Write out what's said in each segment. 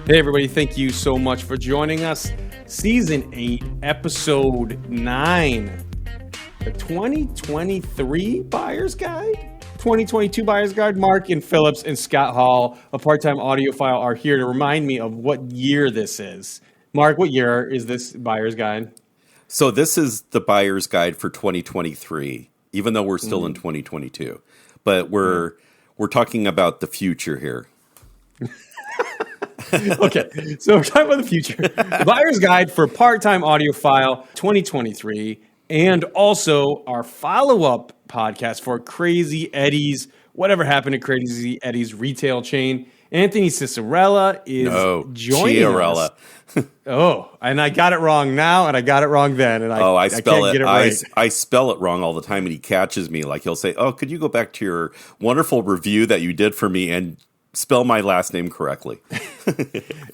Hey everybody, thank you so much for joining us. Season 8, Episode 9. The 2023 Buyer's Guide? 2022 Buyer's Guide. Mark and Phillips and Scott Hall, a part-time audiophile, are here to remind me of what year this is. Mark, what year is this Buyer's Guide? So this is the Buyer's Guide for 2023, even though we're still in 2022. But we're talking about the future here. Okay, so we're talking about the future. The Buyer's Guide for Part-Time Audiophile 2023, and also our follow-up podcast for Crazy Eddie's, whatever happened to Crazy Eddie's retail chain. Anthony Cicerella is joining Chiarella. us. Oh, and I got it wrong now, and I got it wrong then, and I spell can't it. get it right. I spell it wrong all the time, and he catches me. Like he'll say, "Oh, could you go back to your wonderful review that you did for me and spell my last name correctly?"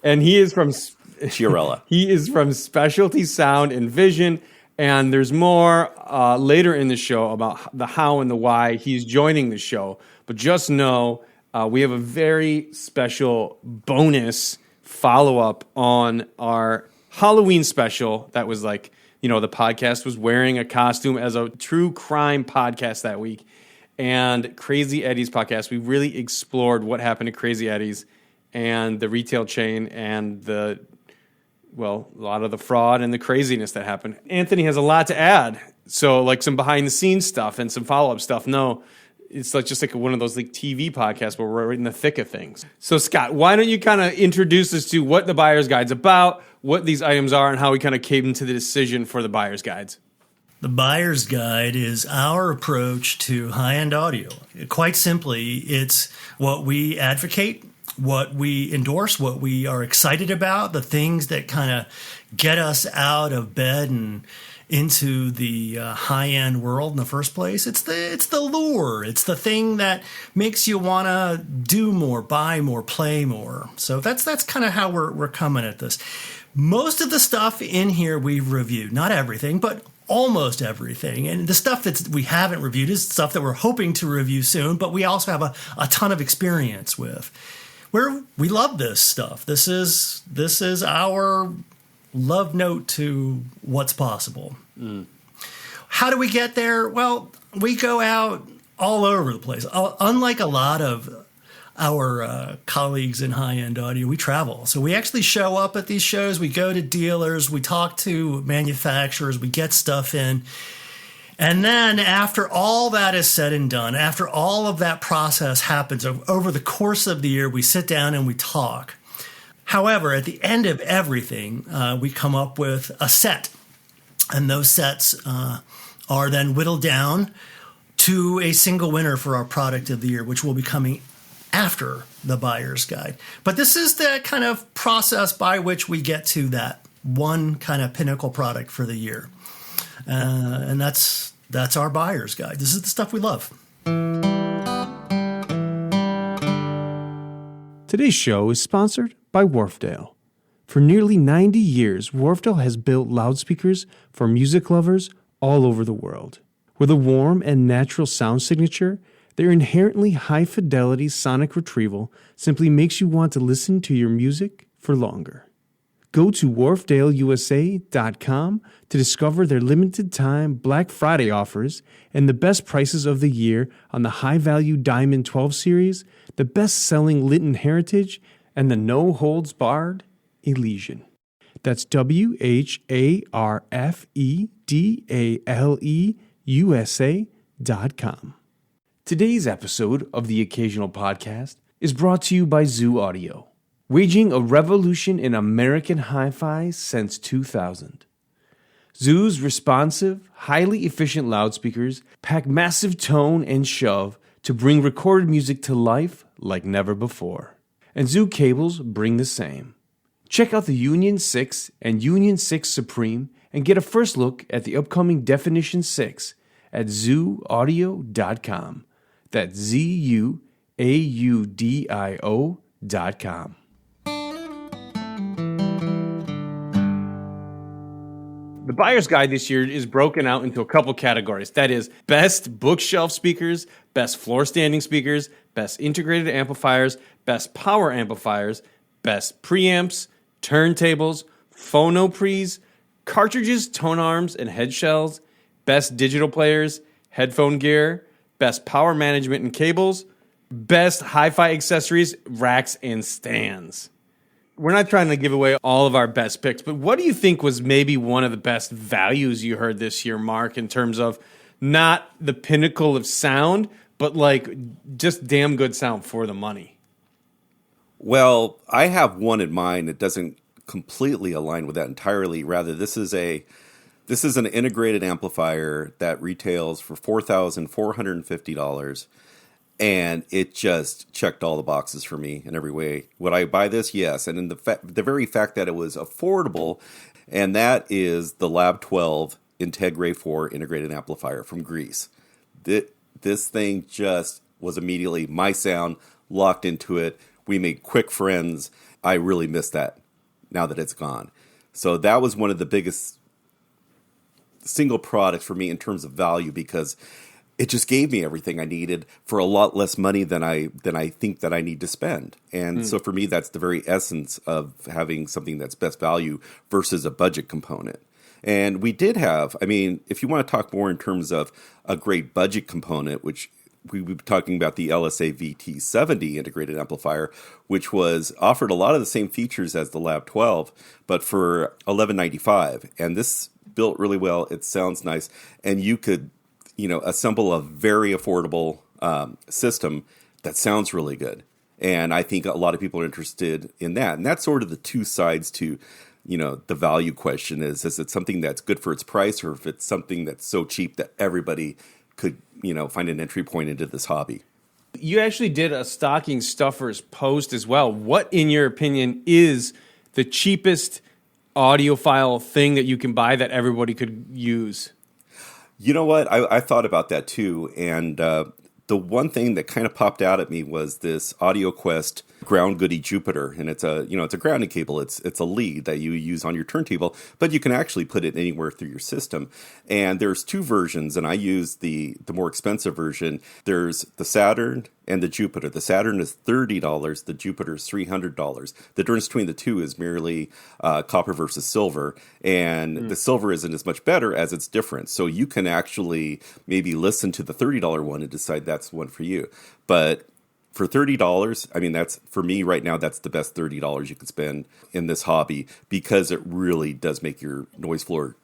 And he is from Chiarella. He is from Specialty Sound and Vision, and there's more later in the show about the how and the why he's joining the show. But just know we have a very special bonus follow-up on our Halloween special that was like, the podcast was wearing a costume as a true crime podcast that week. And Crazy Eddie's podcast, we really explored what happened to Crazy Eddie's and the retail chain and a lot of the fraud and the craziness that happened. Anthony has a lot to add. So like some behind the scenes stuff and some follow-up stuff. No, it's just like one of those like TV podcasts where we're in the thick of things. So Scott, why don't you kind of introduce us to what the Buyer's Guide's about, what these items are, and how we kind of came into the decision for the Buyer's Guides? The Buyer's Guide is our approach to high-end audio. Quite simply, it's what we advocate, what we endorse, what we are excited about, the things that kind of get us out of bed and into the high-end world in the first place. It's the lure. It's the thing that makes you want to do more, buy more, play more. So that's kind of how we're coming at this. Most of the stuff in here we've reviewed, not everything, but almost everything. And the stuff that we haven't reviewed is stuff that we're hoping to review soon, but we also have a ton of experience with. We love this stuff. This is our love note to what's possible. How do we get there? Well, we go out all over the place. Unlike a lot of our colleagues in high-end audio, we travel. So we actually show up at these shows. We go to dealers. We talk to manufacturers. We get stuff in. And then after all that is said and done, after all of that process happens over the course of the year, we sit down and we talk. However, at the end of everything, we come up with a set. And those sets are then whittled down to a single winner for our product of the year, which will be coming after the Buyer's Guide. But this is the kind of process by which we get to that one kind of pinnacle product for the year. And that's our Buyer's Guide. This is the stuff we love. Today's show is sponsored by Wharfedale. For nearly 90 years, Wharfedale has built loudspeakers for music lovers all over the world. With a warm and natural sound signature, their inherently high-fidelity sonic retrieval simply makes you want to listen to your music for longer. Go to ZUAUDIOdotCOM to discover their limited-time Black Friday offers and the best prices of the year on the high-value Diamond 12 series, the best-selling Linton Heritage, and the no-holds-barred Elysian. That's WHARFEDALEUSA.com. Today's episode of the Occasional Podcast is brought to you by Zoo Audio, waging a revolution in American hi-fi since 2000. Zoo's responsive, highly efficient loudspeakers pack massive tone and shove to bring recorded music to life like never before. And Zoo cables bring the same. Check out the Union 6 and Union 6 Supreme and get a first look at the upcoming Definition 6 at ZUAUDIO.com. That's ZUAUDIO.com. The Buyer's Guide this year is broken out into a couple categories. That is best bookshelf speakers, best floor standing speakers, best integrated amplifiers, best power amplifiers, best preamps, turntables, phonopre's, cartridges, tone arms, and head shells, best digital players, headphone gear, best power management and cables, best hi-fi accessories, racks, and stands. We're not trying to give away all of our best picks, but what do you think was maybe one of the best values you heard this year, Mark, in terms of not the pinnacle of sound, but like just damn good sound for the money? Well, I have one in mind that doesn't completely align with that entirely. Rather, this is an integrated amplifier that retails for $4,450. And it just checked all the boxes for me in every way. Would I buy this? Yes. And in the very fact that it was affordable, and that is the Lab 12 Integre 4 integrated amplifier from Greece. This thing just was immediately my sound, locked into it. We made quick friends. I really miss that now that it's gone. So that was one of the biggest single products for me in terms of value, because it just gave me everything I needed for a lot less money than I think that I need to spend. And so for me, that's the very essence of having something that's best value versus a budget component. And we did have, I mean, if you want to talk more in terms of a great budget component, which we were talking about the LSA VT70 integrated amplifier, which was offered a lot of the same features as the Lab 12, but for $1195. And this built really well. It sounds nice. And you could assemble a very affordable system that sounds really good. And I think a lot of people are interested in that. And that's sort of the two sides to, the value question is it something that's good for its price, or if it's something that's so cheap that everybody could, find an entry point into this hobby. You actually did a stocking stuffers post as well. What, in your opinion, is the cheapest audiophile thing that you can buy that everybody could use? You know what? I thought about that too, and the one thing that kind of popped out at me was this AudioQuest Ground Goody Jupiter, and it's a grounding cable. It's a lead that you use on your turntable, but you can actually put it anywhere through your system. And there's two versions, and I use the more expensive version. There's the Saturn and the Jupiter. The Saturn is $30. The Jupiter is $300. The difference between the two is merely copper versus silver, and the silver isn't as much better as it's different. So you can actually maybe listen to the $30 one and decide that's one for you. But for $30, I mean, that's, for me right now, that's the best $30 you could spend in this hobby, because it really does make your noise floor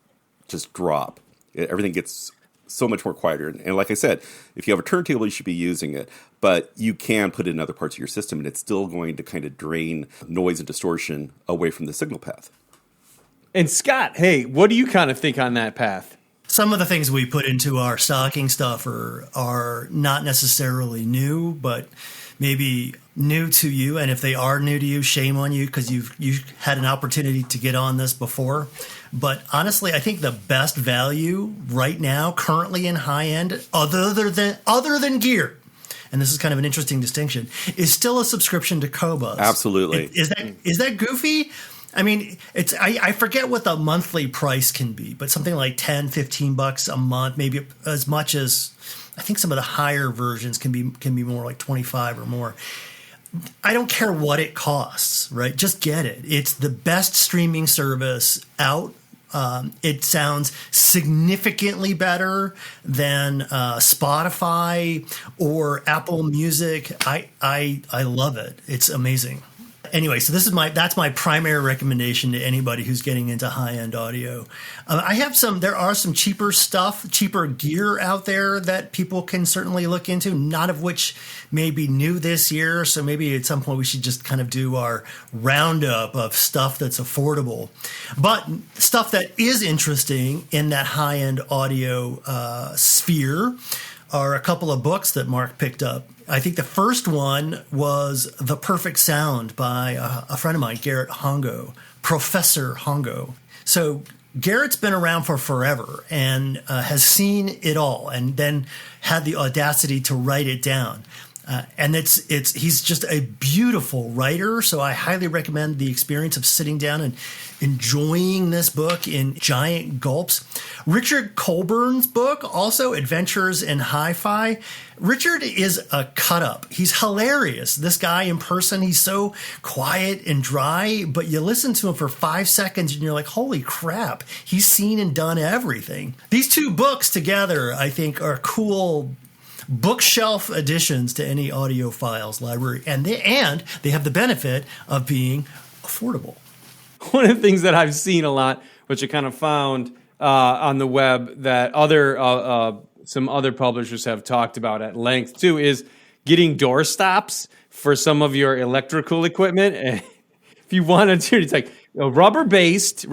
just drop. Everything gets so much more quieter. And like I said, if you have a turntable, you should be using it. But you can put it in other parts of your system, and it's still going to kind of drain noise and distortion away from the signal path. And Scott, hey, what do you kind of think on that path? Some of the things we put into our stocking stuffer are not necessarily new, but maybe new to you. And if they are new to you, shame on you, because you've had an opportunity to get on this before. But honestly, I think the best value right now, currently in high end, other than gear, and this is kind of an interesting distinction, is still a subscription to Qobuz. Absolutely. Is that goofy? I mean, I forget what the monthly price can be, but something like $10-15 a month, maybe as much as, I think some of the higher versions can be more like 25 or more. I don't care what it costs, right? Just get it. It's the best streaming service out. It sounds significantly better than Spotify or Apple Music. I love it. It's amazing. Anyway, so that's my primary recommendation to anybody who's getting into high-end audio. There are some cheaper gear out there that people can certainly look into, none of which may be new this year. So maybe at some point we should just kind of do our roundup of stuff that's affordable. But stuff that is interesting in that high-end audio sphere are a couple of books that Mark picked up. I think the first one was The Perfect Sound by a friend of mine, Garrett Hongo, Professor Hongo. So Garrett's been around for forever and has seen it all, and then had the audacity to write it down. And he's just a beautiful writer. So I highly recommend the experience of sitting down and enjoying this book in giant gulps. Richard Colburn's book, also Adventures in Hi-Fi. Richard is a cut up. He's hilarious. This guy in person, he's so quiet and dry, but you listen to him for 5 seconds and you're like, holy crap, he's seen and done everything. These two books together, I think, are cool bookshelf additions to any audiophile's library. And they have the benefit of being affordable. One of the things that I've seen a lot, which I kind of found on the web that some other publishers have talked about at length too, is getting door stops for some of your electrical equipment. And if you wanted to, it's like a rubber-based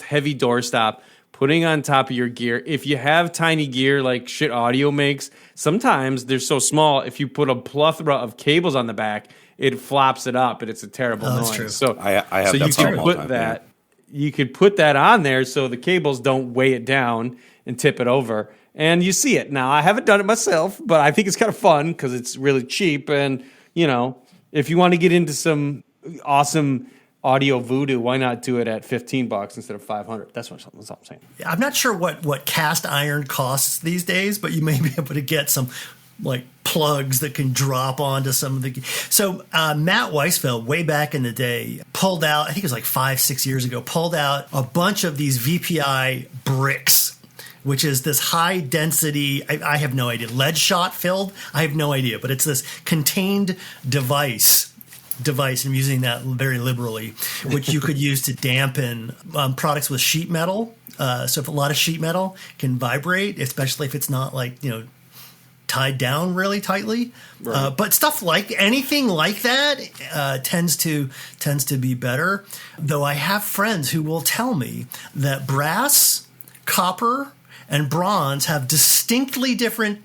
heavy door stop, putting on top of your gear. If you have tiny gear like Shit Audio makes, sometimes they're so small, if you put a plethora of cables on the back, it flops it up, and it's a terrible noise. True. So I have so that you problem can all the put time, that. You could put that on there so the cables don't weigh it down and tip it over. And you see it. Now, I haven't done it myself, but I think it's kind of fun because it's really cheap. And, if you want to get into some awesome audio voodoo, why not do it at $15 instead of $500? That's what I'm saying. I'm not sure what cast iron costs these days, but you may be able to get some like plugs that can drop onto some of the. So Matt Weisfeld, way back in the day, pulled out, I think it was like 5-6 years ago, pulled out a bunch of these VPI bricks, which is this high density, I have no idea, lead shot filled? I have no idea, but it's this contained device, I'm using that very liberally, which you could use to dampen products with sheet metal. So if a lot of sheet metal can vibrate, especially if it's not like, tied down really tightly. Right. But stuff like anything like that tends to be better. Though I have friends who will tell me that brass, copper, and bronze have distinctly different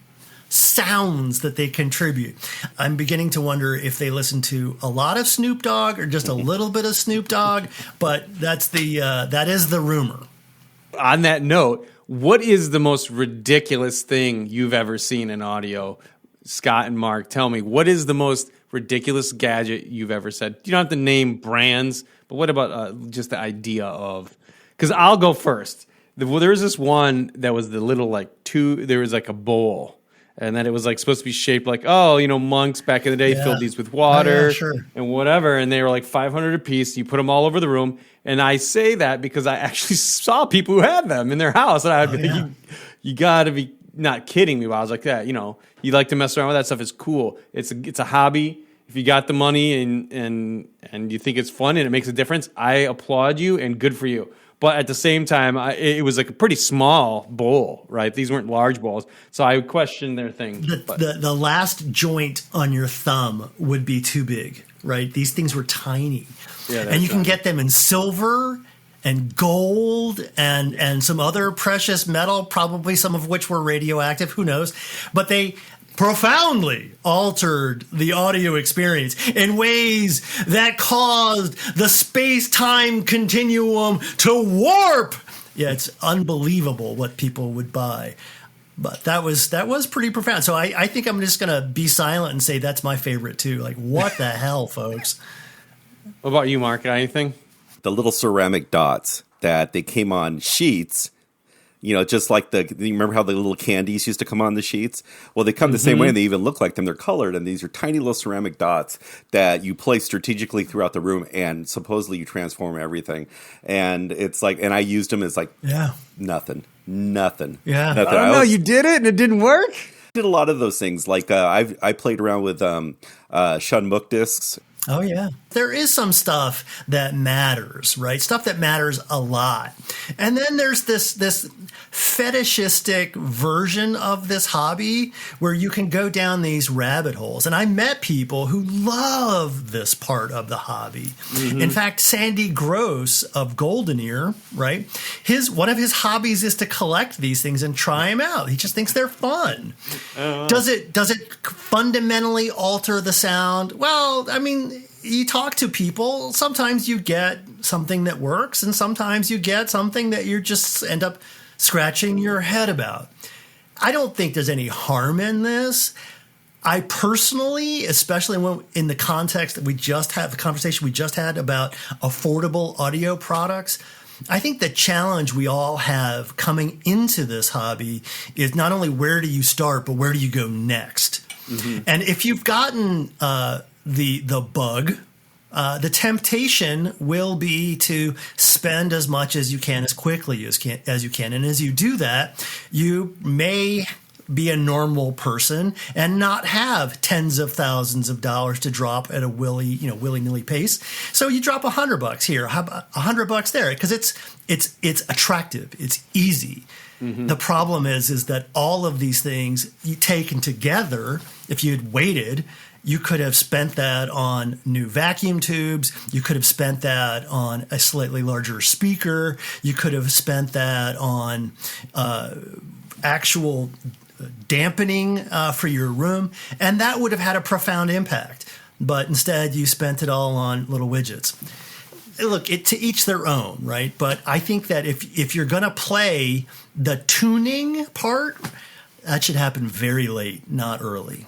sounds that they contribute. I'm beginning to wonder if they listen to a lot of Snoop Dogg or just a little bit of Snoop Dogg, but that is the rumor. On that note, what is the most ridiculous thing you've ever seen in audio? Scott and Mark, tell me, what is the most ridiculous gadget you've ever said? You don't have to name brands, but what about just the idea of? Because I'll go first. There was this one that was the little there was like a bowl. And then it was like supposed to be shaped like, monks back in the day filled these with water and whatever. And they were like $500 a piece. You put them all over the room. And I say that because I actually saw people who had them in their house. And I'd be like, you got to be not kidding me. But I was like, you like to mess around with that stuff. It's cool. It's a hobby. If you got the money and you think it's fun and it makes a difference, I applaud you and good for you. But at the same time, it was like a pretty small bowl, right? These weren't large bowls. So I would question their thing. The last joint on your thumb would be too big, right? These things were tiny. Yeah, and you can get them in silver and gold and some other precious metal, probably some of which were radioactive. Who knows? But they profoundly altered the audio experience in ways that caused the space-time continuum to warp. Yeah, it's unbelievable what people would buy. But that was pretty profound. So I think I'm just going to be silent and say that's my favorite too. Like, what the hell, folks? What about you, Mark? Got anything? The little ceramic dots that they came on sheets. Just like you remember how the little candies used to come on the sheets? Well, they come the same way, and they even look like them. They're colored, and these are tiny little ceramic dots that you place strategically throughout the room, and supposedly you transform everything. And it's like, and I used them as nothing. Yeah. Nothing. I don't know, you did it, and it didn't work? Did a lot of those things. Like I played around with Shun Mook discs. Oh, yeah. There is some stuff that matters, right? Stuff that matters a lot. And then there's this fetishistic version of this hobby where you can go down these rabbit holes. And I met people who love this part of the hobby. Mm-hmm. In fact, Sandy Gross of Golden Ear, right? One of his hobbies is to collect these things and try them out. He just thinks they're fun. Does it fundamentally alter the sound? Well, I mean, you talk to people, sometimes you get something that works, and sometimes you get something that you just end up scratching your head about. I don't think there's any harm in this. I personally, especially when in the context that we just had, the conversation we just had about affordable audio products, I think the challenge we all have coming into this hobby is not only where do you start, but where do you go next? Mm-hmm. And if you've gotten the bug, the temptation will be to spend as much as you can as quickly as you can. And as you do that, you may be a normal person and not have tens of thousands of dollars to drop at a willy-nilly pace. So you drop $100 here, how about $100 there? Because it's attractive, it's easy. Mm-hmm. The problem is that all of these things taken together, if you had waited, you could have spent that on new vacuum tubes. You could have spent that on a slightly larger speaker. You could have spent that on actual dampening for your room, and that would have had a profound impact. But instead, you spent it all on little widgets. Look, to each their own, right? But I think that if you're going to play the tuning part, that should happen very late, not early.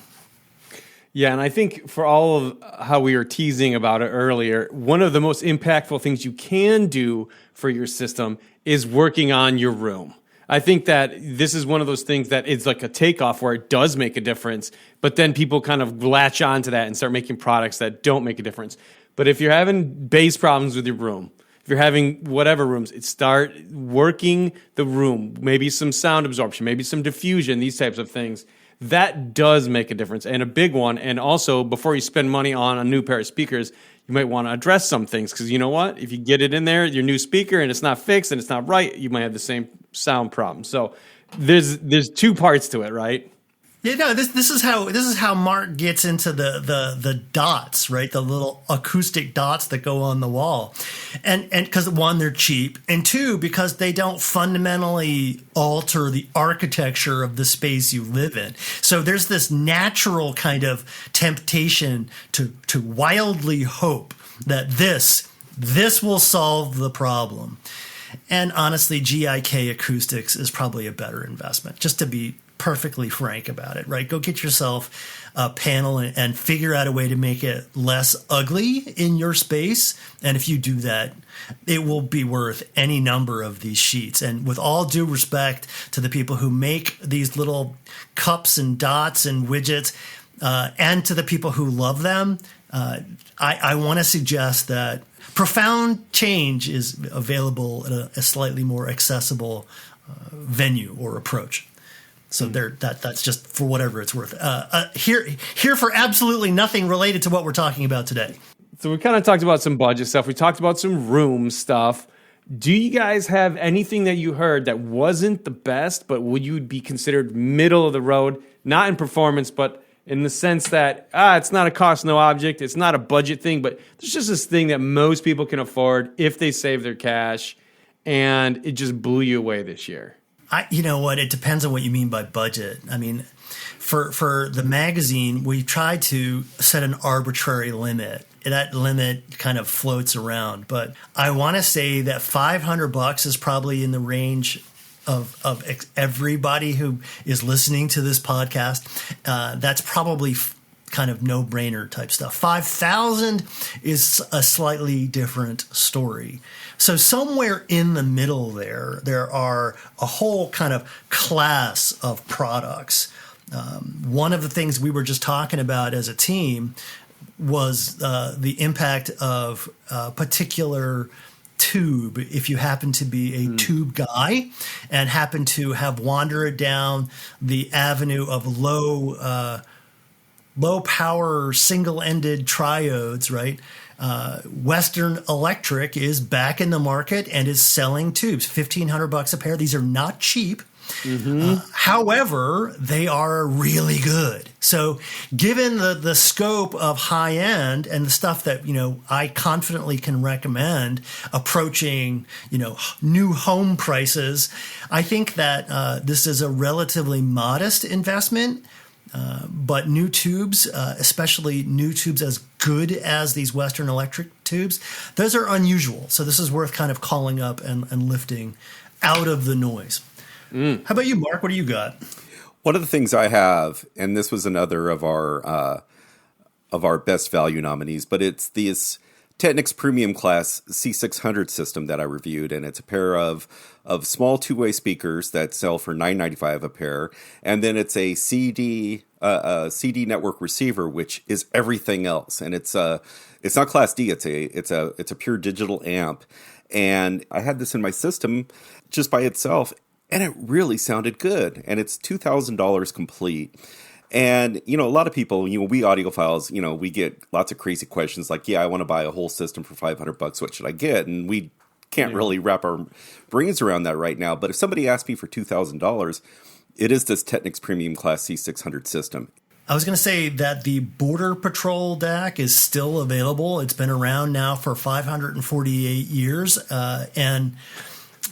Yeah, and I think for all of how we were teasing about it earlier, one of the most impactful things you can do for your system is working on your room. I think that this is one of those things that it's like a takeoff where it does make a difference, but then people kind of latch onto that and start making products that don't make a difference. But if you're having bass problems with your room, if you're having whatever rooms, start working the room, maybe some sound absorption, maybe some diffusion, these types of things. That does make a difference, and a big one. And also, before you spend money on a new pair of speakers, you might want to address some things, because you know what? If you get it in there, your new speaker, and it's not fixed and it's not right, you might have the same sound problem. So there's two parts to it, right? Yeah, no, this is how Mark gets into the dots, right? The little acoustic dots that go on the wall. And because one, they're cheap, and two, because they don't fundamentally alter the architecture of the space you live in. So there's this natural kind of temptation to wildly hope that this will solve the problem. And honestly, GIK Acoustics is probably a better investment, just to be perfectly frank about it, right? Go get yourself a panel and figure out a way to make it less ugly in your space. And if you do that, it will be worth any number of these sheets. And with all due respect to the people who make these little cups and dots and widgets, and to the people who love them, I want to suggest that profound change is available at a slightly more accessible venue or approach. So that's just for whatever it's worth. Here for absolutely nothing related to what we're talking about today. So we kind of talked about some budget stuff. We talked about some room stuff. Do you guys have anything that you heard that wasn't the best, but would you be considered middle of the road? Not in performance, but in the sense that it's not a cost no object, it's not a budget thing, but there's just this thing that most people can afford if they save their cash, and it just blew you away this year. You know what? It depends on what you mean by budget. I mean, for the magazine, we tried to set an arbitrary limit. That limit kind of floats around, but I want to say that $500 is probably in the range of everybody who is listening to this podcast. That's probably kind of no-brainer type stuff. 5,000 is a slightly different story. So somewhere in the middle there are a whole kind of class of products. One of the things we were just talking about as a team was the impact of a particular tube. If you happen to be a tube guy and happen to have wandered down the avenue of low power single-ended triodes, right? Western Electric is back in the market and is selling tubes, $1,500 a pair. These are not cheap. Mm-hmm. However, they are really good. So given the scope of high end and the stuff that, I confidently can recommend approaching, new home prices, I think that this is a relatively modest investment. But new tubes, especially new tubes as good as these Western Electric tubes, those are unusual. So this is worth kind of calling up and lifting out of the noise. How about you, Mark? What do you got? One of the things I have, and this was another of our best value nominees, but it's this Technics Premium Class C600 system that I reviewed, and it's a pair of small two-way speakers that sell for $9.95 a pair, and then it's a CD network receiver, which is everything else, and it's not Class D, it's a pure digital amp, and I had this in my system just by itself, and it really sounded good, and it's $2,000 complete. And, a lot of people, we audiophiles, we get lots of crazy questions like, yeah, I want to buy a whole system for $500. What should I get? And we can't really wrap our brains around that right now. But if somebody asked me for $2,000, it is this Technics Premium Class C600 system. I was going to say that the Border Patrol DAC is still available. It's been around now for 548 years. And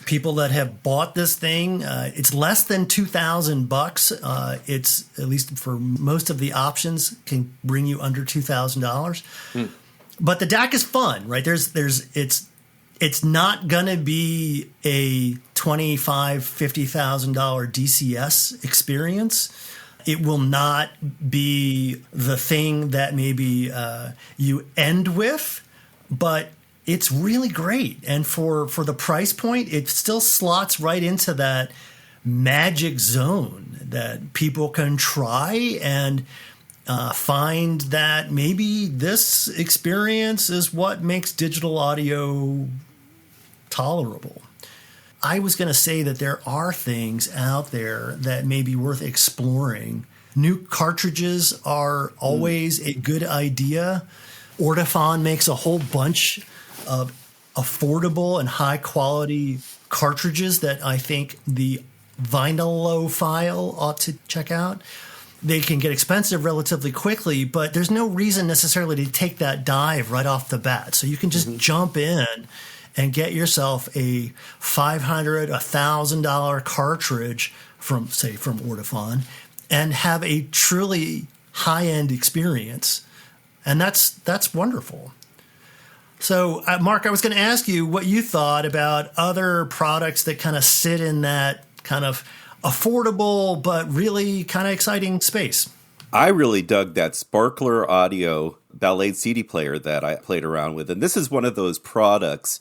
people that have bought this thing, it's less than $2,000. It's, at least for most of the options, can bring you under $2,000. But the DAC is fun, right? It's not going to be a $25,000-$50,000 DCS experience. It will not be the thing that maybe you end with, but it's really great. And for the price point, it still slots right into that magic zone that people can try and find that maybe this experience is what makes digital audio tolerable. I was going to say that there are things out there that may be worth exploring. New cartridges are always a good idea. Audiophile makes a whole bunch of affordable and high quality cartridges that I think the Vinylophile ought to check out. They can get expensive relatively quickly, but there's no reason necessarily to take that dive right off the bat. So you can just jump in and get yourself a $500, $1,000 cartridge from Audiophile and have a truly high-end experience. And that's wonderful. So, Mark, I was going to ask you what you thought about other products that kind of sit in that kind of affordable but really kind of exciting space. I really dug that Sparkler Audio Ballet CD player that I played around with. And this is one of those products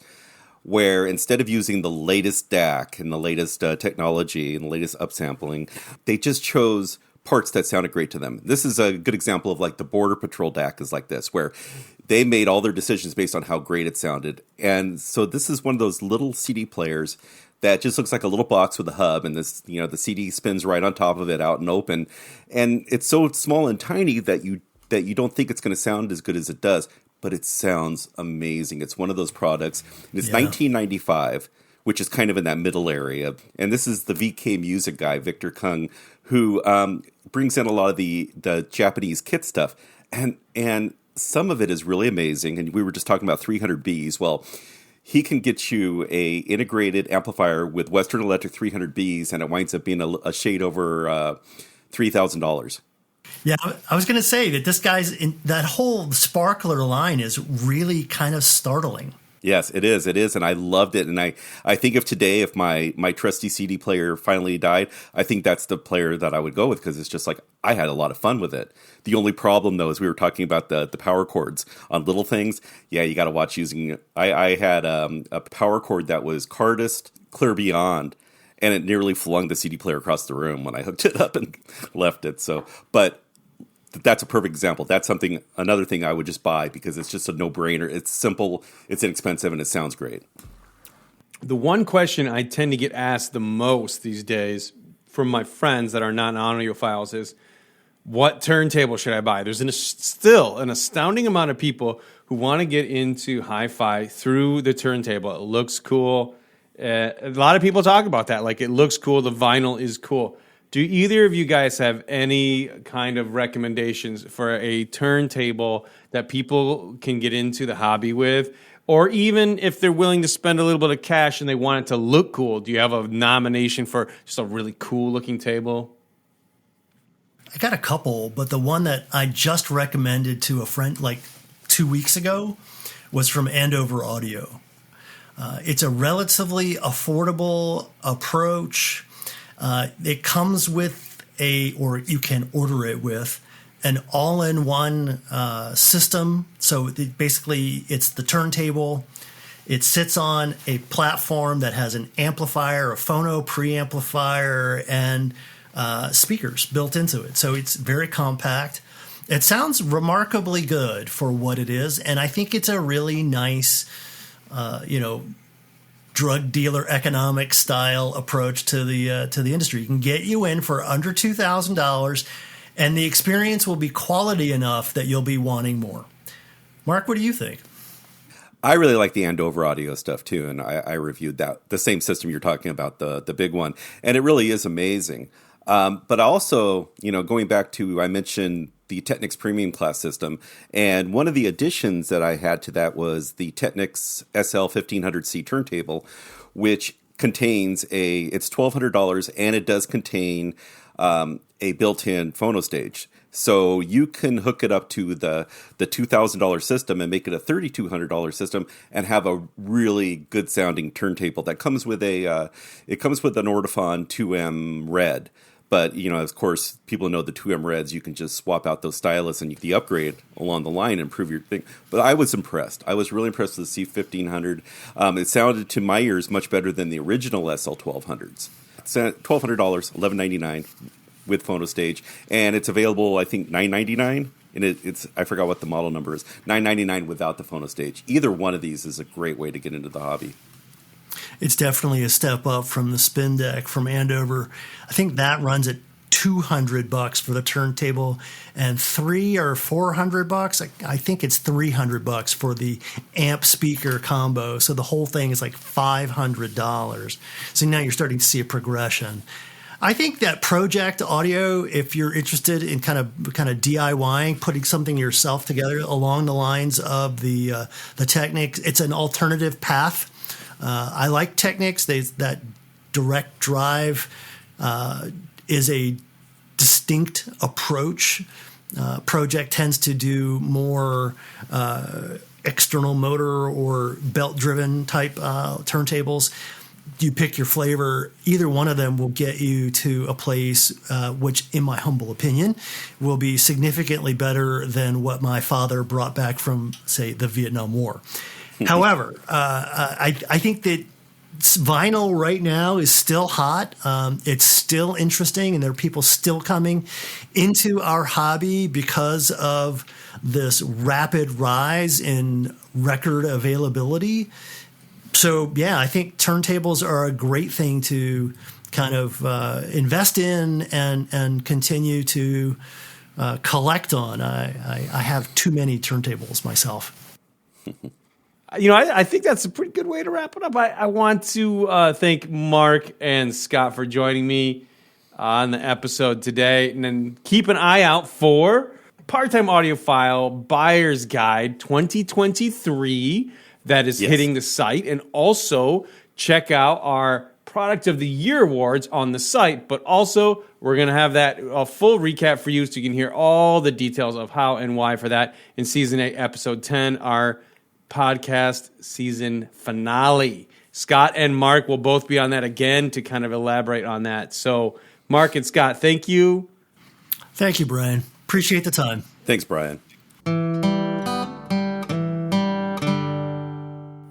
where instead of using the latest DAC and the latest technology and the latest upsampling, they just chose parts that sounded great to them. This is a good example of like the Border Patrol DAC is like this, where they made all their decisions based on how great it sounded. And so this is one of those little CD players that just looks like a little box with a hub, and this, the CD spins right on top of it out and open. And it's so small and tiny that you don't think it's going to sound as good as it does, but it sounds amazing. It's one of those products. And it's $19.95, which is kind of in that middle area. And this is the VK Music guy, Victor Kung, who brings in a lot of the Japanese kit stuff. And some of it is really amazing. And we were just talking about 300Bs. Well, he can get you a integrated amplifier with Western Electric 300Bs, and it winds up being a shade over $3,000. Yeah, I was going to say that this that whole Sparkler line is really kind of startling. Yes, it is. It is. And I loved it. And I think of today, if my trusty CD player finally died, I think that's the player that I would go with, because it's just like, I had a lot of fun with it. The only problem, though, is we were talking about the power cords on little things. Yeah, you got to watch using. I had a power cord that was cardist clear beyond, and it nearly flung the CD player across the room when I hooked it up and left it. So, but that's a perfect example. That's another thing I would just buy, because it's just a no-brainer. It's simple, it's inexpensive, and it sounds great. The one question I tend to get asked the most these days from my friends that are not audiophiles is, what turntable should I buy? There's still an astounding amount of people who want to get into hi-fi through the turntable. It looks cool. A lot of people talk about that. Like, it looks cool. The vinyl is cool. Do either of you guys have any kind of recommendations for a turntable that people can get into the hobby with? Or even if they're willing to spend a little bit of cash and they want it to look cool, do you have a nomination for just a really cool looking table? I got a couple, but the one that I just recommended to a friend like 2 weeks ago was from Andover Audio. It's a relatively affordable approach. It comes with or you can order it with an all-in-one system. So basically, it's the turntable. It sits on a platform that has an amplifier, a phono preamplifier, and speakers built into it. So it's very compact. It sounds remarkably good for what it is, and I think it's a really nice, drug dealer economic style approach to the industry. You can get you in for under $2,000, and the experience will be quality enough that you'll be wanting more. Mark, what do you think? I really like the Andover audio stuff too, and I reviewed the same system you're talking about, the big one, and it really is amazing. But also, going back to, I mentioned the Technics Premium Class system, and one of the additions that I had to that was the Technics SL1500C turntable, which contains it's $1,200, and it does contain a built-in phono stage. So you can hook it up to the $2,000 system and make it a $3,200 system and have a really good sounding turntable that comes with an Audiophile 2M Red. But, of course, people know the 2M Reds. You can just swap out those stylus and the upgrade along the line and improve your thing. But I was impressed. I was really impressed with the C1500. It sounded to my ears much better than the original SL1200s. It's $1,200, $1,199 with phono stage, and it's available, I think, $999. And it's I forgot what the model number is. $999 without the phono stage. Either one of these is a great way to get into the hobby. It's definitely a step up from the Spin Deck from Andover. I think that runs at $200 for the turntable and $300 or $400. I think it's $300 for the amp speaker combo. So the whole thing is like $500. So now you're starting to see a progression. I think that project audio, if you're interested in kind of DIYing, putting something yourself together along the lines of the Technics, it's an alternative path. I like Technics. That direct drive is a distinct approach. Project tends to do more external motor or belt-driven type turntables. You pick your flavor. Either one of them will get you to a place which, in my humble opinion, will be significantly better than what my father brought back from, say, the Vietnam War. However, I think that vinyl right now is still hot. It's still interesting, and there are people still coming into our hobby because of this rapid rise in record availability. So, yeah, I think turntables are a great thing to kind of invest in and continue to collect on. I have too many turntables myself. I think that's a pretty good way to wrap it up. I want to thank Mark and Scott for joining me on the episode today. And then keep an eye out for Part-Time Audiophile Buyer's Guide 2023 that is hitting the site. And also check out our Product of the Year awards on the site. But also, we're going to have a full recap for you so you can hear all the details of how and why for that in Season 8, Episode 10, our podcast season finale. Scott and Mark will both be on that again to kind of elaborate on that. So, Mark and Scott, thank you. Thank you, Brian. Appreciate the time. Thanks, Brian.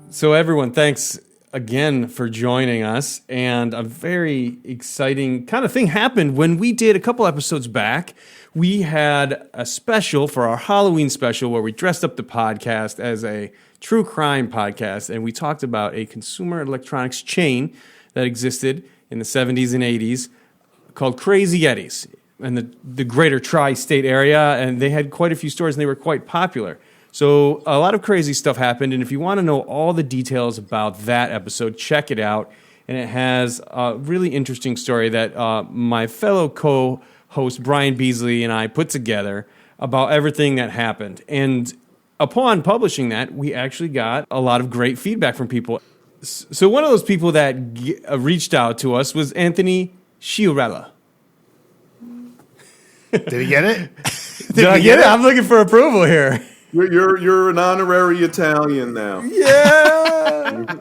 So, everyone, thanks again for joining us. And a very exciting kind of thing happened when we did a couple episodes back. We had a special for our Halloween special where we dressed up the podcast as a true crime podcast, and we talked about a consumer electronics chain that existed in the 70s and 80s called Crazy Eddie's in the greater tri-state area, and they had quite a few stores, and they were quite popular. So a lot of crazy stuff happened, and if you want to know all the details about that episode, check it out. And it has a really interesting story that my fellow co-host Brian Beasley and I put together about everything that happened. And upon publishing that, we actually got a lot of great feedback from people. So one of those people that reached out to us was Anthony Chiarella. Did he get it? Did I get it? I'm looking for approval here. You're an honorary Italian now. Yeah.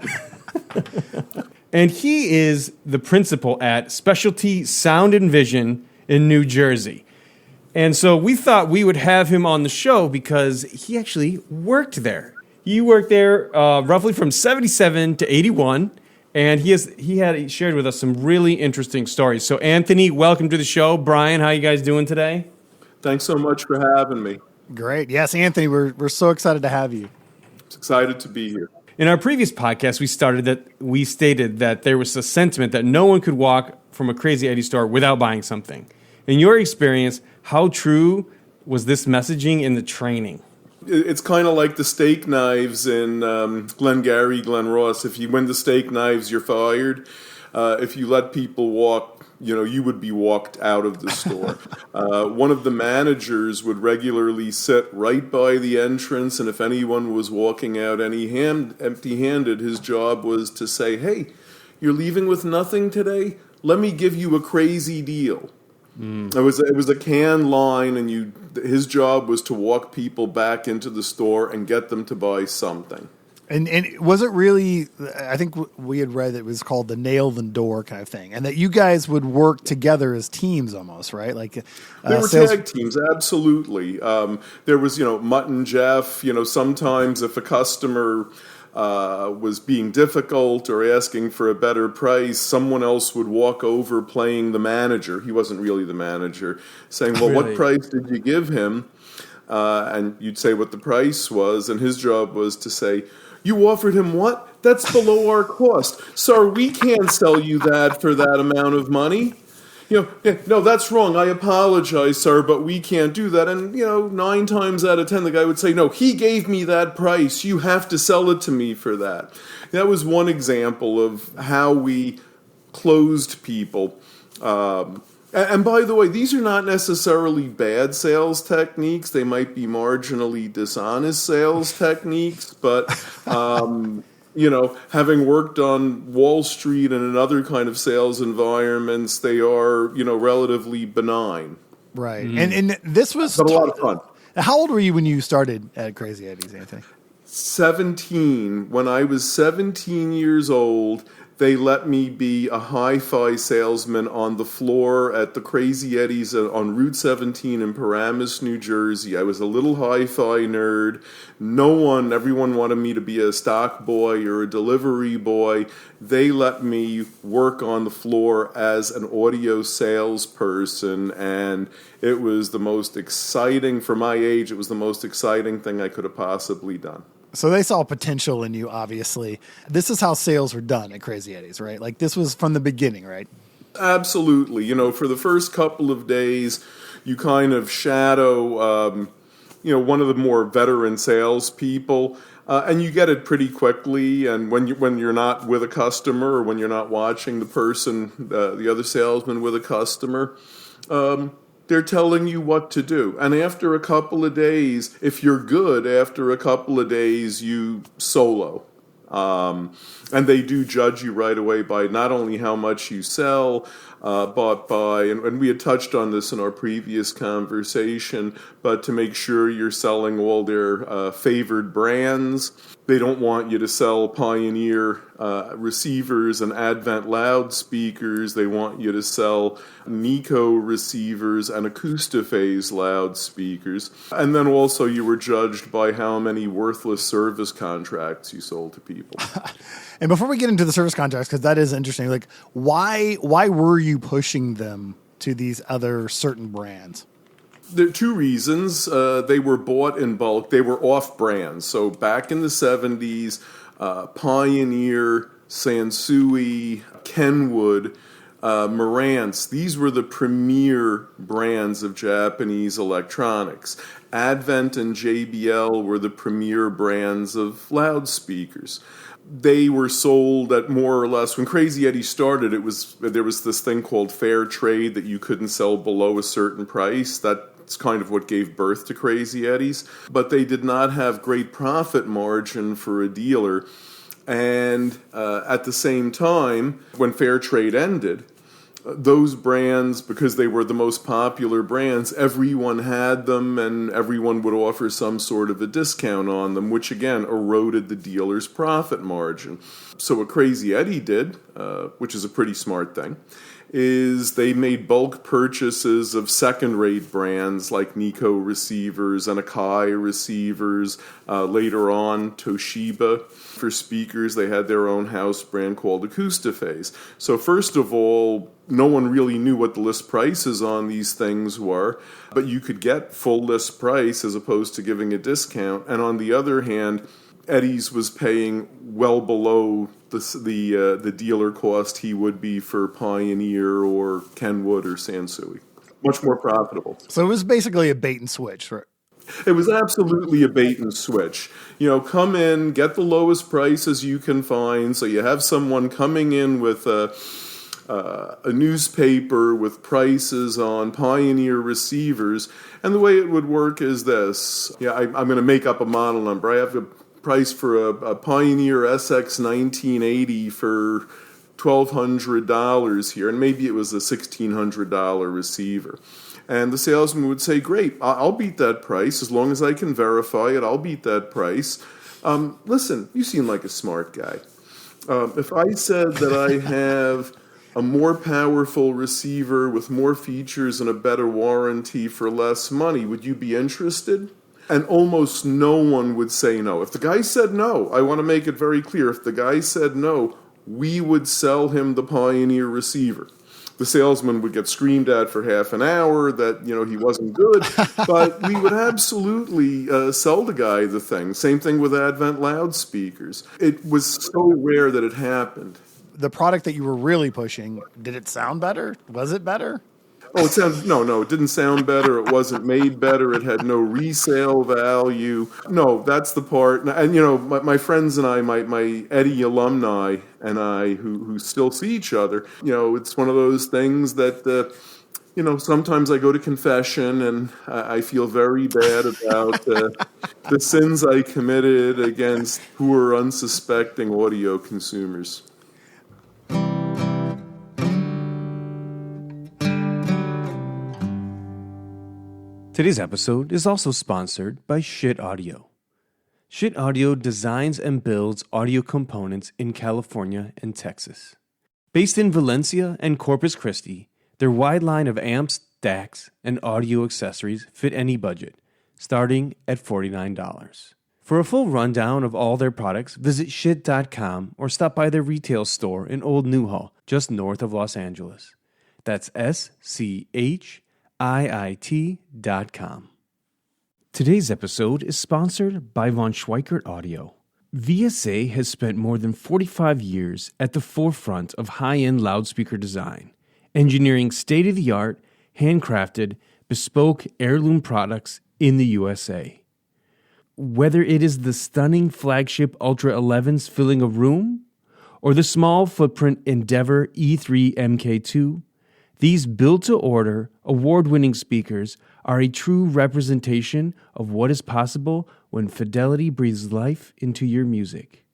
And he is the principal at Specialty Sound and Vision in New Jersey. And so we thought we would have him on the show because he actually worked there. He worked there roughly from 77 to 81, and he had shared with us some really interesting stories. So Anthony, welcome to the show. Brian, how you guys doing today? Thanks so much for having me. Great. Yes, Anthony, we're so excited to have you. Excited to be here. In our previous podcast, we stated that there was a sentiment that no one could walk from a Crazy Eddie store without buying something. In your experience, how true was this messaging in the training? It's kind of like the steak knives in Glengarry, Glen Ross. If you win the steak knives, you're fired. If you let people walk, you would be walked out of the store. One of the managers would regularly sit right by the entrance, and if anyone was walking out empty-handed, his job was to say, "Hey, you're leaving with nothing today? Let me give you a crazy deal." It was a canned line, and his job was to walk people back into the store and get them to buy something. And was it really, I think we had read that it was called the nail the door kind of thing, and that you guys would work together as teams almost, right? Like they were tag teams, absolutely. There was, Mutt and Jeff. Sometimes if a customer was being difficult or asking for a better price, someone else would walk over playing the manager. He wasn't really the manager, saying, "Well, Really? What price did you give him?" And you'd say what the price was, and his job was to say, "You offered him what? That's below our cost. Sir, we can't sell you that for that amount of money. No, that's wrong. I apologize, sir, but we can't do that." And, 9 times out of 10, the guy would say, "No, he gave me that price. You have to sell it to me for that." That was one example of how we closed people. And by the way, these are not necessarily bad sales techniques. They might be marginally dishonest sales techniques, but having worked on Wall Street and in other kind of sales environments, they are, relatively benign. Right. And this was But a lot of fun. How old were you when you started at Crazy Eddie's, Anthony? 17. When I was 17 years old, they let me be a hi-fi salesman on the floor at the Crazy Eddie's on Route 17 in Paramus, New Jersey. I was a little hi-fi nerd. Everyone wanted me to be a stock boy or a delivery boy. They let me work on the floor as an audio salesperson, and it was the most exciting, for my age, it was the most exciting thing I could have possibly done. So they saw potential in you, obviously. This is how sales were done at Crazy Eddie's, right? Like this was from the beginning, right? Absolutely. For the first couple of days, you kind of shadow, one of the more veteran salespeople, and you get it pretty quickly. And when you're not with a customer or when you're not watching the other salesman with a customer, they're telling you what to do. And after a couple of days, if you're good, after a couple of days, you solo. And they do judge you right away by not only how much you sell, but by, and we had touched on this in our previous conversation, but to make sure you're selling all their favored brands. They don't want you to sell Pioneer receivers and Advent loudspeakers. They want you to sell Nico receivers and Acoustiphase loudspeakers. And then also you were judged by how many worthless service contracts you sold to people. And before we get into the service contracts, because that is interesting, like why were you pushing them to these other certain brands? There are 2 reasons. They were bought in bulk. They were off-brands. So back in the 70s, Pioneer, Sansui, Kenwood, Marantz, these were the premier brands of Japanese electronics. Advent and JBL were the premier brands of loudspeakers. They were sold at more or less, when Crazy Eddie started, there was this thing called fair trade that you couldn't sell below a certain price. That's kind of what gave birth to Crazy Eddie's. But they did not have great profit margin for a dealer. And at the same time, when fair trade ended, those brands, because they were the most popular brands, everyone had them and everyone would offer some sort of a discount on them, which again eroded the dealer's profit margin. So what Crazy Eddie did, which is a pretty smart thing, is they made bulk purchases of second-rate brands like Nico receivers and Akai receivers. Later on, Toshiba. For speakers, they had their own house brand called Acoustiphase. So first of all, no one really knew what the list prices on these things were, but you could get full list price as opposed to giving a discount. And on the other hand, Eddie's was paying well below the dealer cost he would be for Pioneer or Kenwood or Sansui. Much more profitable. So it was basically a bait and switch, right? It was absolutely a bait and switch. Come in, get the lowest prices you can find. So you have someone coming in with a newspaper with prices on Pioneer receivers. And the way it would work is this. I'm going to make up a model number. I have a price for a Pioneer SX 1980 for $1,200 here. And maybe it was a $1,600 receiver. And the salesman would say, great, I'll beat that price. As long as I can verify it, I'll beat that price. Listen, you seem like a smart guy. If I said that I have a more powerful receiver with more features and a better warranty for less money, would you be interested? And almost no one would say no. If the guy said no, I want to make it very clear, if the guy said no, we would sell him the Pioneer receiver. The salesman would get screamed at for half an hour that, he wasn't good, but we would absolutely sell the guy the thing. Same thing with Advent loudspeakers. It was so rare that it happened. The product that you were really pushing, did it sound better? Was it better? Oh, it didn't sound better. It wasn't made better. It had no resale value. No, that's the part. And, my friends and I, my Eddie alumni and I, who still see each other, it's one of those things that, sometimes I go to confession and I feel very bad about the sins I committed against poor, unsuspecting audio consumers. Today's episode is also sponsored by Shit Audio. Shit Audio designs and builds audio components in California and Texas. Based in Valencia and Corpus Christi, their wide line of amps, DACs, and audio accessories fit any budget, starting at $49. For a full rundown of all their products, visit shit.com or stop by their retail store in Old Newhall, just north of Los Angeles. That's SCHIIT.com. Today's episode is sponsored by Von Schweikert Audio. VSA has spent more than 45 years at the forefront of high-end loudspeaker design, engineering state-of-the-art, handcrafted, bespoke heirloom products in the USA. Whether it is the stunning flagship Ultra 11s filling a room, or the small footprint Endeavor E3 MK2, these built-to-order, award-winning speakers are a true representation of what is possible when fidelity breathes life into your music.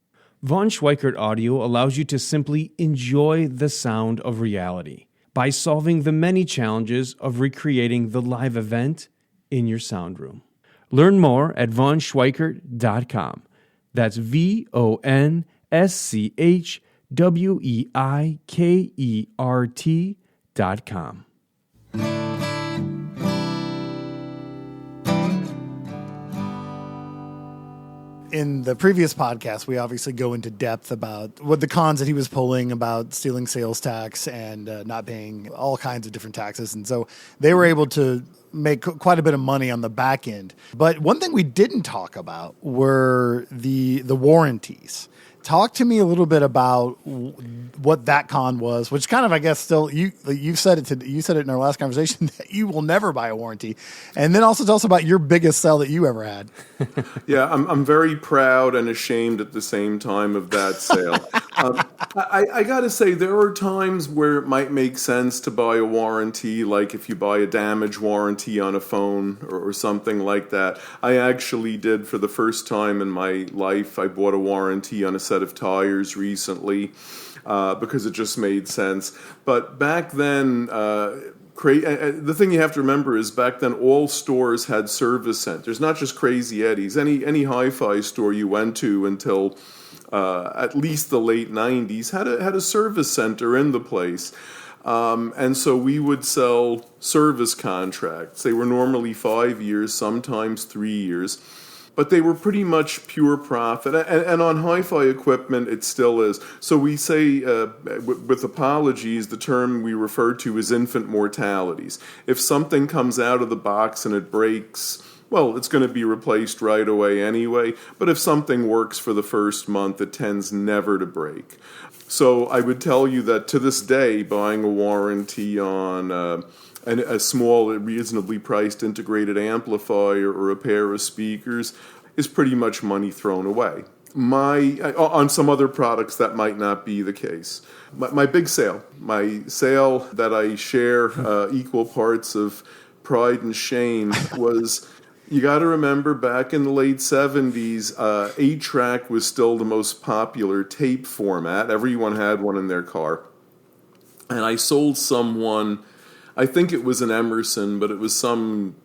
Von Schweikert Audio allows you to simply enjoy the sound of reality by solving the many challenges of recreating the live event in your sound room. Learn more at vonschweikert.com. That's VONSCHWEIKERT.com. In the previous podcast, we obviously go into depth about what the cons that he was pulling about stealing sales tax and not paying all kinds of different taxes. And so they were able to make quite a bit of money on the back end. But one thing we didn't talk about were the warranties. Talk to me a little bit about what that con was, which kind of, I guess, still you said it in our last conversation that you will never buy a warranty, and then also tell us about your biggest sell that you ever had. Yeah, I'm very proud and ashamed at the same time of that sale. I got to say, there are times where it might make sense to buy a warranty, like if you buy a damage warranty on a phone or something like that. I actually did for the first time in my life. I bought a warranty on a set of tires recently because it just made sense. But back then, the thing you have to remember is back then all stores had service centers, not just Crazy Eddie's. Any hi-fi store you went to until at least the late 90s had a service center in the place. And so we would sell service contracts. They were normally 5 years, sometimes 3 years. But they were pretty much pure profit. And on hi-fi equipment, it still is. So we say, with apologies, the term we refer to is infant mortalities. If something comes out of the box and it breaks, well, it's going to be replaced right away anyway. But if something works for the first month, it tends never to break. So I would tell you that to this day, buying a warranty on a small, reasonably priced integrated amplifier or a pair of speakers is pretty much money thrown away. On some other products, that might not be the case. My big sale, my sale that I share equal parts of pride and shame was... You got to remember, back in the late 70s, 8-track was still the most popular tape format. Everyone had one in their car. And I sold someone, I think it was an Emerson, but it was some,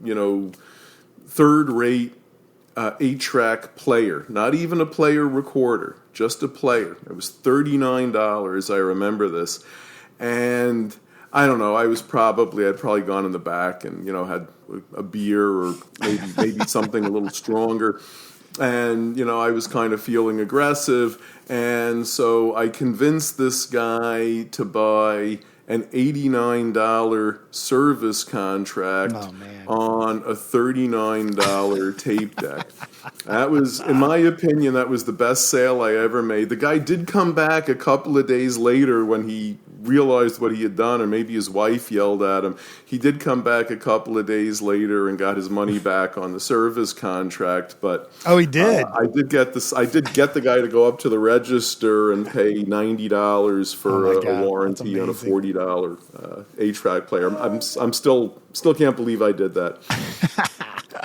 third-rate 8-track player. Not even a player recorder, just a player. It was $39, I remember this. And... I don't know. I'd probably gone in the back and, had a beer or maybe something a little stronger. And, I was kind of feeling aggressive. And so I convinced this guy to buy an $89 service contract on a $39 tape deck. That was, in my opinion, that was the best sale I ever made. The guy did come back a couple of days later when he realized what he had done, or maybe his wife yelled at him. He did come back a couple of days later and got his money back on the service contract. But he did. I did get the guy to go up to the register and pay $90 for a warranty on a $40 8-track player. I'm still can't believe I did that.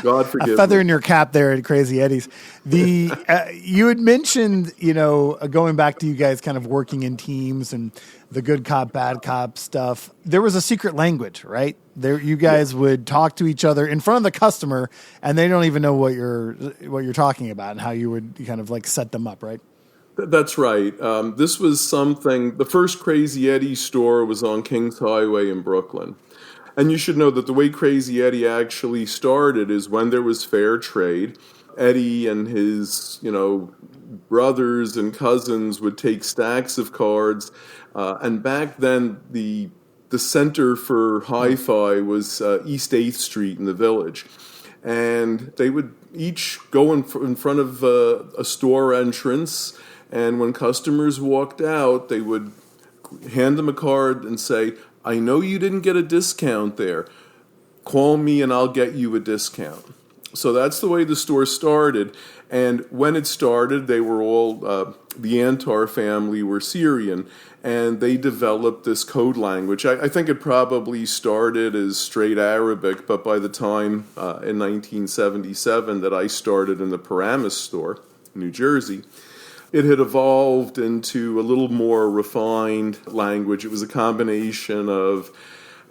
God forgive me. A feather in your cap there at Crazy Eddie's. You had mentioned, going back to you guys kind of working in teams and the good cop, bad cop stuff. There was a secret language, right? You guys would talk to each other in front of the customer, and they don't even know what you're talking about and how you would kind of like set them up, right? That's right. This was something. The first Crazy Eddie store was on Kings Highway in Brooklyn. And you should know that the way Crazy Eddie actually started is when there was fair trade. Eddie and his, brothers and cousins would take stacks of cards. And back then, the center for hi-fi was East 8th Street in the Village. And they would each go in front of a store entrance. And when customers walked out, they would hand them a card and say, I know you didn't get a discount there. Call me and I'll get you a discount. So that's the way the store started. And when it started, they were all, the Antar family were Syrian, and they developed this code language. I think it probably started as straight Arabic, but by the time in 1977 that I started in the Paramus store, New Jersey, it had evolved into a little more refined language. It was a combination of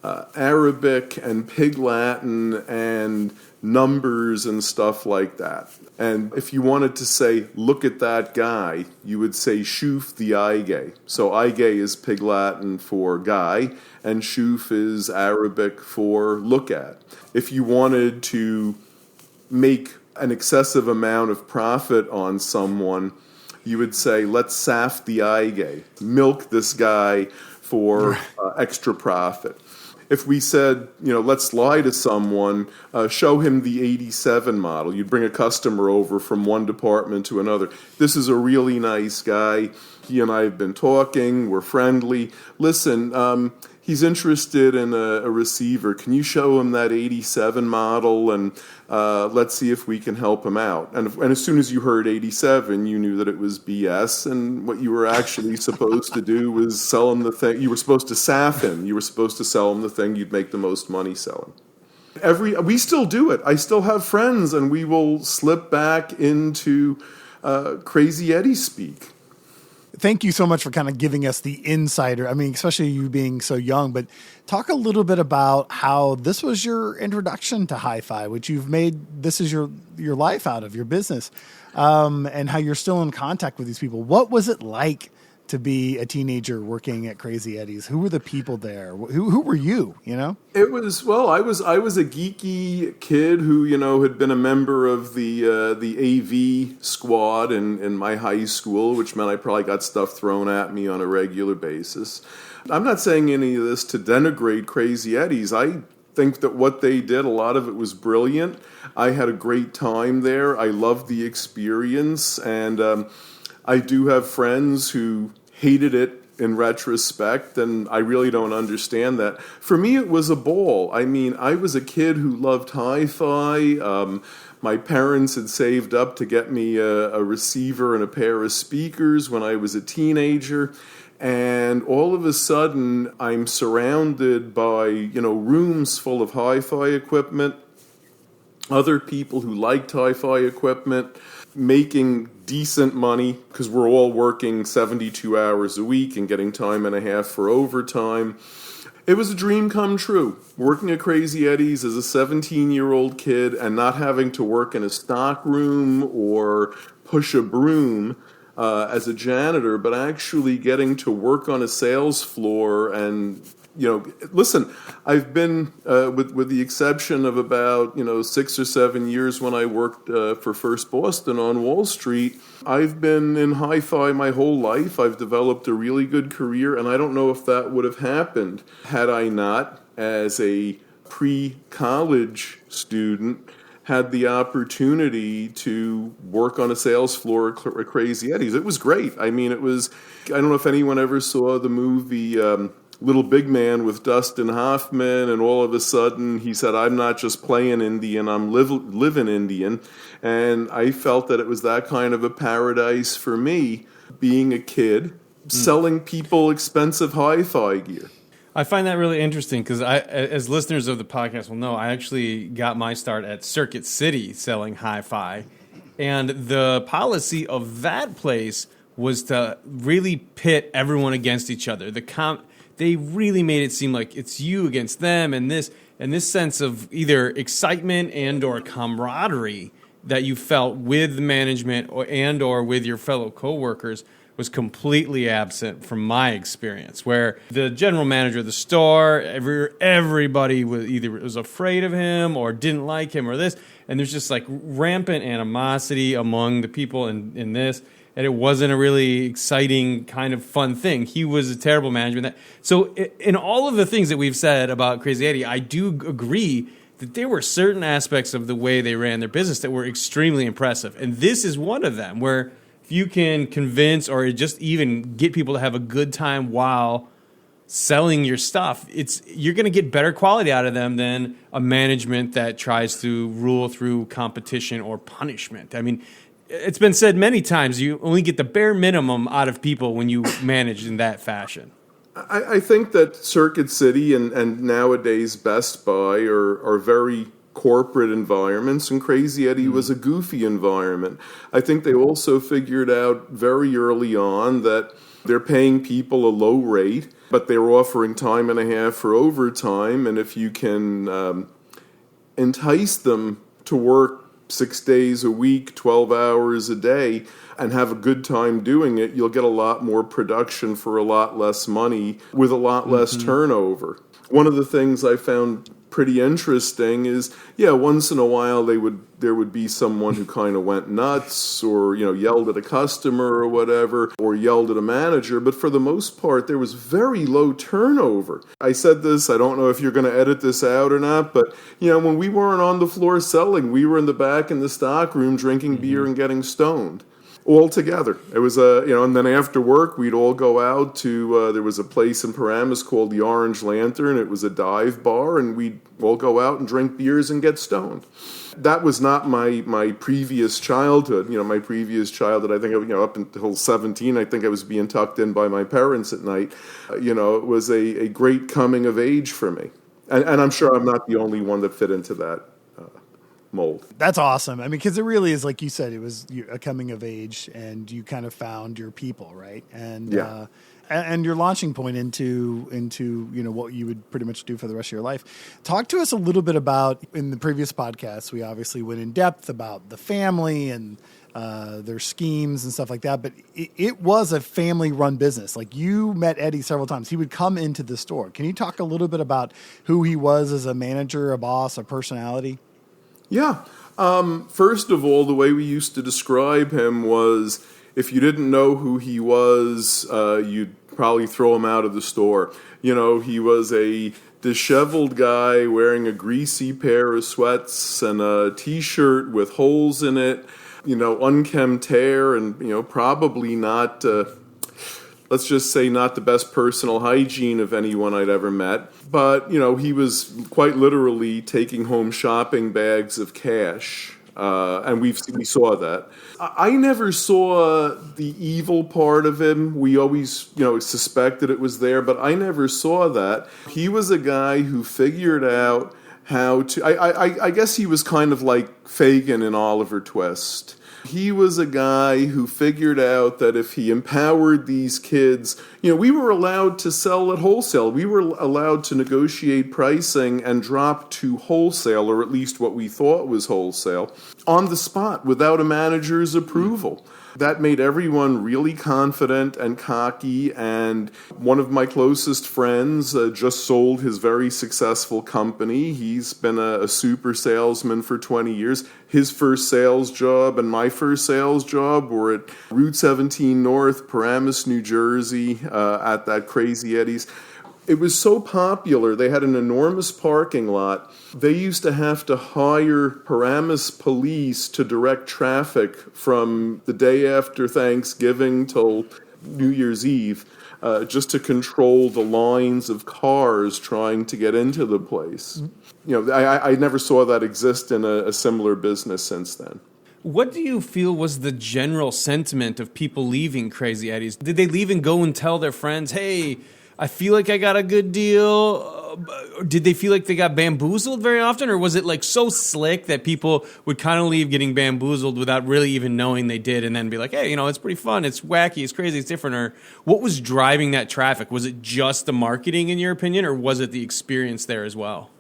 Arabic and Pig Latin and numbers and stuff like that. And if you wanted to say, look at that guy, you would say, shoof the Ige. So Ige is Pig Latin for guy, and shoof is Arabic for look at. If you wanted to make an excessive amount of profit on someone, you would say, let's saf the Ige, milk this guy for extra profit. If we said, let's lie to someone, show him the 87 model. You'd bring a customer over from one department to another. This is a really nice guy. He and I have been talking. We're friendly. Listen, he's interested in a receiver. Can you show him that 87 model? And let's see if we can help him out. And as soon as you heard 87, you knew that it was BS. And what you were actually supposed to do was sell him the thing. You were supposed to saff him. You were supposed to sell him the thing you'd make the most money selling. We still do it. I still have friends, and we will slip back into Crazy Eddie speak. Thank you so much for kind of giving us the insider. I mean, especially you being so young, but talk a little bit about how this was your introduction to hi-fi, which you've made, this is your life out of, your business, and how you're still in contact with these people. What was it like to be a teenager working at Crazy Eddie's? Who were the people there? Who were you? You know, it was I was a geeky kid who had been a member of the AV squad in my high school, which meant I probably got stuff thrown at me on a regular basis. I'm not saying any of this to denigrate Crazy Eddie's. I think that what they did, a lot of it was brilliant. I had a great time there. I loved the experience, and I do have friends who hated it in retrospect, and I really don't understand that. For me, it was a ball. I mean, I was a kid who loved hi-fi. My parents had saved up to get me a receiver and a pair of speakers when I was a teenager. And all of a sudden, I'm surrounded by, rooms full of hi-fi equipment, other people who liked hi-fi equipment, making decent money because we're all working 72 hours a week and getting time and a half for overtime. It was a dream come true, working at Crazy Eddie's as a 17-year-old kid and not having to work in a stock room or push a broom as a janitor, but actually getting to work on a sales floor. And listen, I've been with the exception of about 6 or 7 years when I worked for First Boston on Wall Street. I've been in hi-fi my whole life. I've developed a really good career, and I don't know if that would have happened had I not, as a pre-college student, had the opportunity to work on a sales floor at Crazy Eddie's. It was great. I mean, I don't know if anyone ever saw the movie Little Big Man with Dustin Hoffman, and all of a sudden he said, I'm not just playing Indian, I'm living Indian. And I felt that it was that kind of a paradise for me, being a kid, selling people expensive hi-fi gear. I find that really interesting because as listeners of the podcast will know, I actually got my start at Circuit City selling hi-fi. And the policy of that place was to really pit everyone against each other. They really made it seem like it's you against them, and this sense of either excitement and or camaraderie that you felt with management or with your fellow coworkers was completely absent from my experience, where the general manager of the store, everybody was afraid of him or didn't like him or this, and there's just like rampant animosity among the people in this, and it wasn't a really exciting kind of fun thing. He was a terrible manager. So in all of the things that we've said about Crazy Eddie, I do agree that there were certain aspects of the way they ran their business that were extremely impressive, and this is one of them where you can convince or just even get people to have a good time while selling your stuff, you're going to get better quality out of them than a management that tries to rule through competition or punishment. I mean, it's been said many times, you only get the bare minimum out of people when you manage in that fashion. I think that Circuit City and nowadays Best Buy are very corporate environments, and Crazy Eddie was a goofy environment. I think they also figured out very early on that they're paying people a low rate, but they were offering time and a half for overtime, and if you can entice them to work 6 days a week, 12 hours a day, and have a good time doing it, you'll get a lot more production for a lot less money with a lot less turnover. One of the things I found pretty interesting is, once in a while there would be someone who kind of went nuts or, yelled at a customer or whatever, or yelled at a manager, but for the most part, there was very low turnover. I said this, I don't know if you're going to edit this out or not, but, when we weren't on the floor selling, we were in the back in the stock room drinking beer and getting stoned. All together. It was and then after work, we'd all go out to, there was a place in Paramus called the Orange Lantern. It was a dive bar, and we'd all go out and drink beers and get stoned. That was not my previous childhood. My previous childhood, I think, up until 17, I think I was being tucked in by my parents at night. It was a great coming of age for me. And I'm sure I'm not the only one that fit into that mold. That's awesome. I mean, because it really is, like you said, it was a coming of age, and you kind of found your people, right? And and your launching point into what you would pretty much do for the rest of your life. Talk to us a little bit about, in the previous podcast, we obviously went in depth about the family and their schemes and stuff like that. But it was a family-run business. Like, you met Eddie several times. He would come into the store. Can you talk a little bit about who he was as a manager, a boss, a personality? Yeah. First of all, the way we used to describe him was, if you didn't know who he was, you'd probably throw him out of the store. You know, he was a disheveled guy wearing a greasy pair of sweats and a T-shirt with holes in it, you know, unkempt hair, and, you know, probably not, let's just say, not the best personal hygiene of anyone I'd ever met. But, you know, he was quite literally taking home shopping bags of cash. And we saw that. I never saw the evil part of him. We always, you know, suspected it was there, but I never saw that. He was a guy who figured out how to. I guess he was kind of like Fagin in Oliver Twist. He was a guy who figured out that if he empowered these kids, you know, we were allowed to sell at wholesale. We were allowed to negotiate pricing and drop to wholesale, or at least what we thought was wholesale, on the spot without a manager's approval. That made everyone really confident and cocky, and one of my closest friends just sold his very successful company. He's been a super salesman for 20 years. His first sales job and my first sales job were at Route 17 North, Paramus, New Jersey, at that Crazy Eddie's. It was so popular, they had an enormous parking lot. They used to have to hire Paramus police to direct traffic from the day after Thanksgiving till New Year's Eve, just to control the lines of cars trying to get into the place. You know, I never saw that exist in a similar business since then. What do you feel was the general sentiment of people leaving Crazy Eddie's? Did they leave and go and tell their friends, hey, I feel like I got a good deal? Did they feel like they got bamboozled very often? Or was it like so slick that people would kind of leave getting bamboozled without really even knowing they did, and then be like, hey, you know, it's pretty fun, it's wacky, it's crazy, it's different? Or what was driving that traffic? Was it just the marketing, in your opinion, or was it the experience there as well?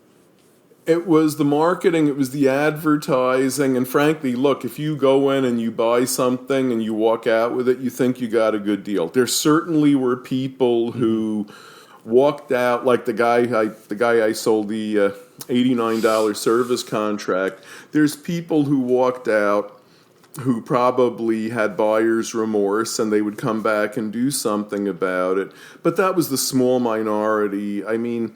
It was the marketing, it was the advertising, and frankly, look, if you go in and you buy something and you walk out with it, you think you got a good deal. There certainly were people who walked out, like the guy I sold the $89 service contract. There's people who walked out who probably had buyer's remorse, and they would come back and do something about it. But that was the small minority. I mean,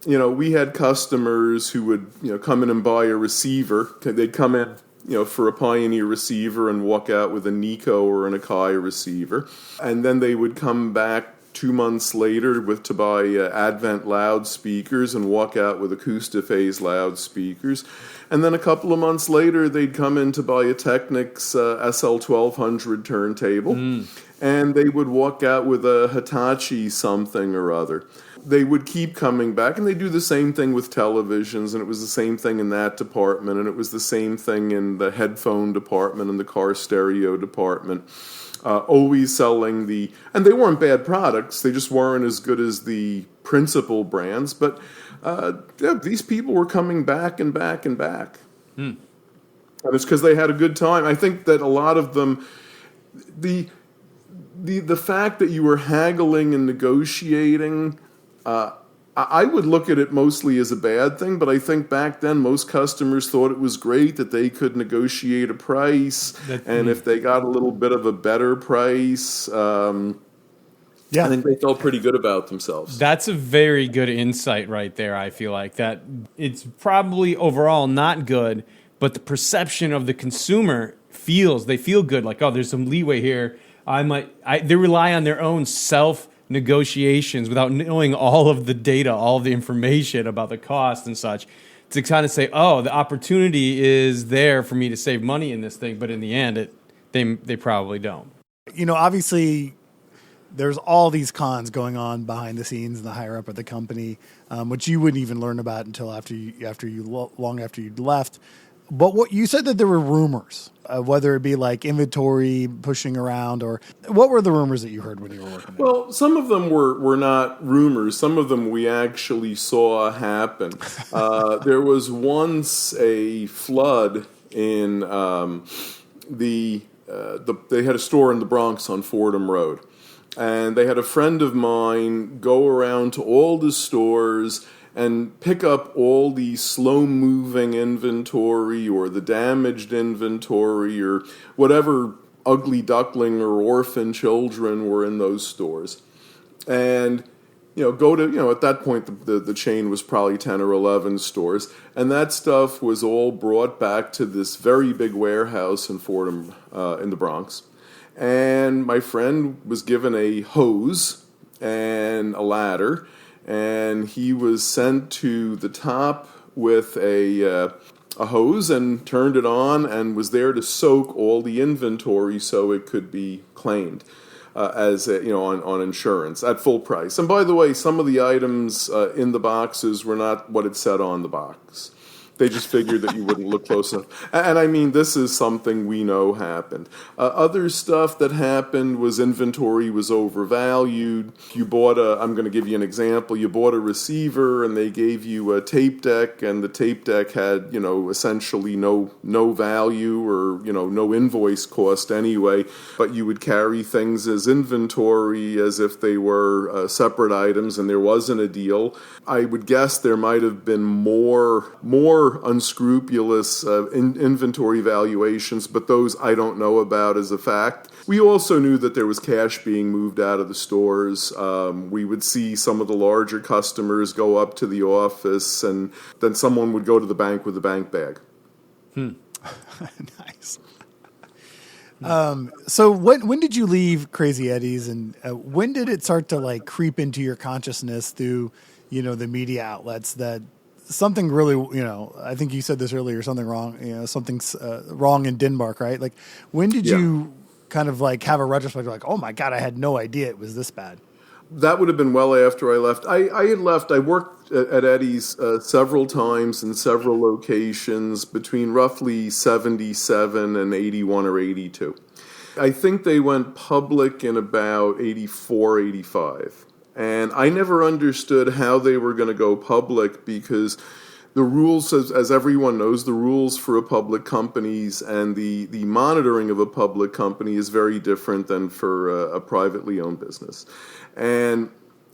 you know, we had customers who would, you know, come in and buy a receiver. They'd come in, you know, for a Pioneer receiver and walk out with a Nico or an Akai receiver. And then they would come back 2 months later to buy Advent loudspeakers and walk out with Acoustiphase loudspeakers. And then a couple of months later, they'd come in to buy a Technics SL1200 turntable. And they would walk out with a Hitachi something or other. They would keep coming back, and they do the same thing with televisions, and it was the same thing in that department, and it was the same thing in the headphone department and the car stereo department. Always selling and they weren't bad products, they just weren't as good as the principal brands, but these people were coming back and back and back. And it's because they had a good time. I think that a lot of them, the fact that you were haggling and negotiating, I would look at it mostly as a bad thing, but I think back then most customers thought it was great that they could negotiate a price, and if they got a little bit of a better price, I think they felt pretty good about themselves. That's a very good insight right there, I feel like. That it's probably overall not good, but the perception of the consumer they feel good, like, oh, there's some leeway here. They rely on their own negotiations without knowing all of the data, all of the information about the cost and such, to kind of say, oh, the opportunity is there for me to save money in this thing, but in the end, they probably don't. You know, obviously, there's all these cons going on behind the scenes and the higher up of the company, which you wouldn't even learn about until long after you'd left. But what you said that there were rumors, whether it be like inventory pushing around, or what were the rumors that you heard when you were working there? Well, some of them were not rumors. Some of them we actually saw happen. There was once a flood in the they had a store in the Bronx on Fordham Road. And they had a friend of mine go around to all the stores and pick up all the slow-moving inventory or the damaged inventory or whatever ugly duckling or orphan children were in those stores. And, go to, at that point, the chain was probably 10 or 11 stores. And that stuff was all brought back to this very big warehouse in Fordham, in the Bronx. And my friend was given a hose and a ladder, and he was sent to the top with a hose and turned it on and was there to soak all the inventory so it could be claimed on insurance at full price. And by the way, some of the items in the boxes were not what it said on the box. They just figured that you wouldn't look close enough. And I mean, this is something we know happened. Other stuff that happened was inventory was overvalued. You bought I'm going to give you an example. You bought a receiver and they gave you a tape deck, and the tape deck had, essentially no value or, no invoice cost anyway. But you would carry things as inventory as if they were separate items, and there wasn't a deal. I would guess there might have been more unscrupulous inventory valuations, but those I don't know about as a fact. We also knew that there was cash being moved out of the stores. We would see some of the larger customers go up to the office, and then someone would go to the bank with a bank bag. Nice. So when did you leave Crazy Eddie's, and when did it start to creep into your consciousness through, the media outlets that something really, I think you said this earlier, something wrong, something's wrong in Denmark, right? When did you kind of have a retrospective, oh my God, I had no idea it was this bad? That would have been well after I left. I had left. I worked at Eddie's several times in several locations between roughly 77 and 81 or 82. I think they went public in about 84, 85. And I never understood how they were going to go public, because the rules, as everyone knows, the rules for a public companies and the monitoring of a public company is very different than for a privately owned business. And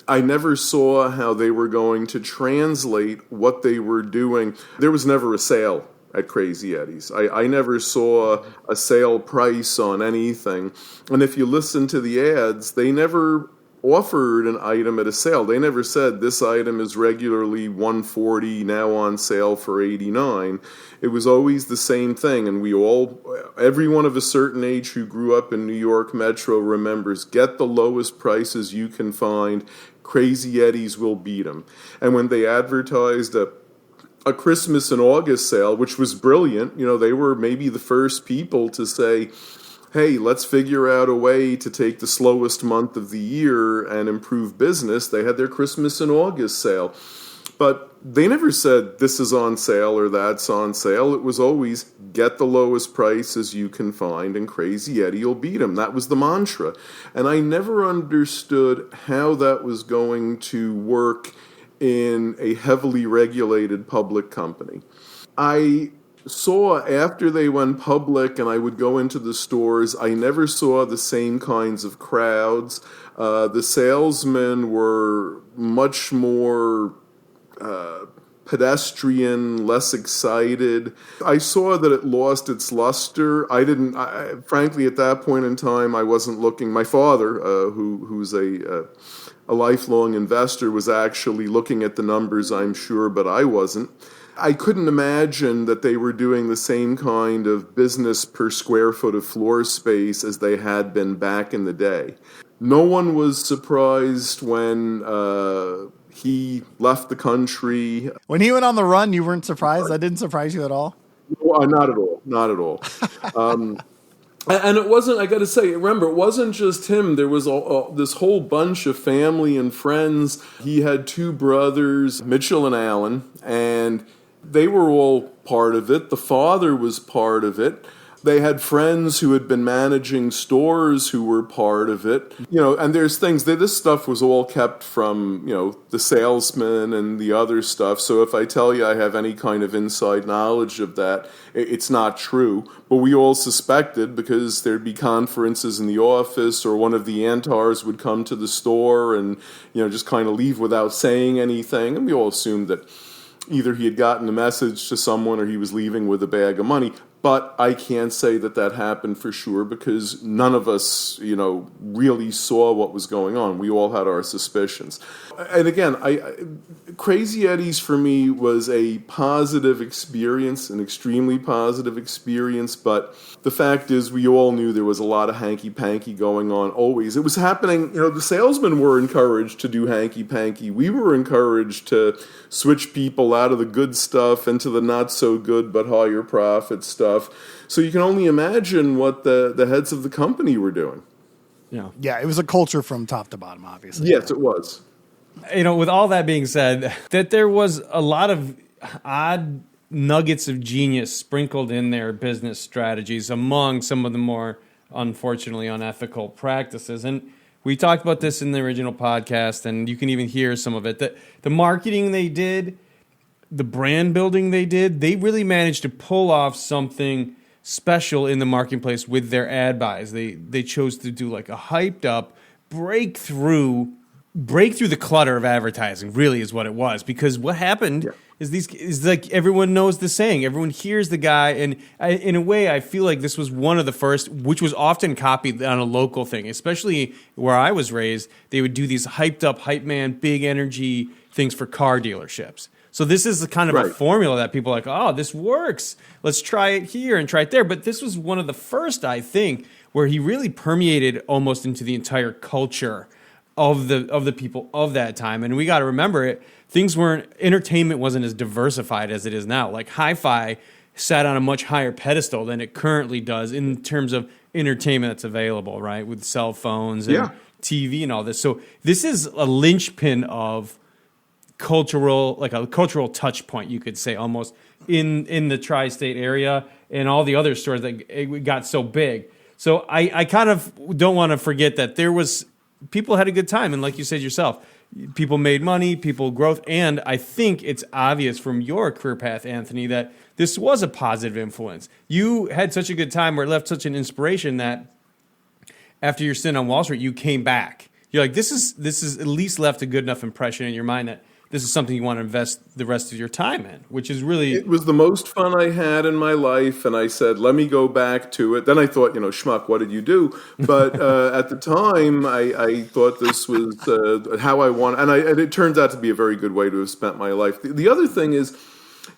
I never saw how they were going to translate what they were doing. There was never a sale at Crazy Eddie's. I never saw a sale price on anything. And if you listen to the ads, they never offered an item at a sale. They never said this item is regularly $140, now on sale for $89. It was always the same thing, and everyone of a certain age who grew up in New York Metro remembers, get the lowest prices you can find. Crazy Eddie's will beat them. And when they advertised a Christmas and August sale, which was brilliant, they were maybe the first people to say, hey, let's figure out a way to take the slowest month of the year and improve business. They had their Christmas and August sale. But they never said this is on sale or that's on sale. It was always get the lowest prices you can find and Crazy Eddie will beat them. That was the mantra. And I never understood how that was going to work in a heavily regulated public company. I saw after they went public and I would go into the stores, I never saw the same kinds of crowds. The salesmen were much more pedestrian, less excited. I saw that it lost its luster. Frankly, at that point in time, I wasn't looking. My father, who's a lifelong investor, was actually looking at the numbers, I'm sure, but I wasn't. I couldn't imagine that they were doing the same kind of business per square foot of floor space as they had been back in the day. No one was surprised when he left the country. When he went on the run, you weren't surprised? That didn't surprise you at all? Not at all. Not at all. And it wasn't, I got to say, remember, it wasn't just him. There was this whole bunch of family and friends. He had two brothers, Mitchell and Alan, and they were all part of it. The father was part of it. They had friends who had been managing stores who were part of it. And there's things that this stuff was all kept from, the salesman and the other stuff. So if I tell you I have any kind of inside knowledge of that, it's not true. But we all suspected, because there'd be conferences in the office, or one of the Antars would come to the store and, just kind of leave without saying anything. And we all assumed that either he had gotten a message to someone or he was leaving with a bag of money. But I can't say that happened for sure, because none of us, really saw what was going on. We all had our suspicions. And again, Crazy Eddie's for me was a positive experience, an extremely positive experience. But the fact is, we all knew there was a lot of hanky-panky going on always. It was happening, the salesmen were encouraged to do hanky-panky. We were encouraged to switch people out of the good stuff into the not-so-good but higher profit stuff. So you can only imagine what the heads of the company were doing. Yeah, it was a culture from top to bottom, obviously. Yes, it was. With all that being said, that there was a lot of odd nuggets of genius sprinkled in their business strategies among some of the more, unfortunately, unethical practices. And we talked about this in the original podcast, and you can even hear some of it. The marketing they did, the brand building they did, they really managed to pull off something special in the marketplace with their ad buys. They chose to do like a hyped up break through the clutter of advertising, really is what it was. Because what happened is like everyone knows the saying, everyone hears the guy, and in a way I feel like this was one of the first, which was often copied on a local thing, especially where I was raised. They would do these hyped up, hype man, big energy things for car dealerships. So this is the kind of a formula that people are like, oh, this works. Let's try it here and try it there. But this was one of the first, I think, where he really permeated almost into the entire culture of the people of that time. And we got to remember it. Entertainment wasn't as diversified as it is now. Like hi-fi sat on a much higher pedestal than it currently does in terms of entertainment that's available, right? With cell phones and TV and all this. So this is a linchpin of a cultural touch point, you could say, almost in the tri-state area and all the other stores that it got so big. So I kind of don't want to forget that people had a good time. And like you said yourself, people made money, people growth. And I think it's obvious from your career path, Anthony, that this was a positive influence. You had such a good time where it left such an inspiration that after your stint on Wall Street, you came back. You're like, this is at least left a good enough impression in your mind that this is something you want to invest the rest of your time in, which is really... It was the most fun I had in my life, and I said, let me go back to it. Then I thought, schmuck, what did you do? But at the time, I thought this was how I want... And it turns out to be a very good way to have spent my life. The other thing is,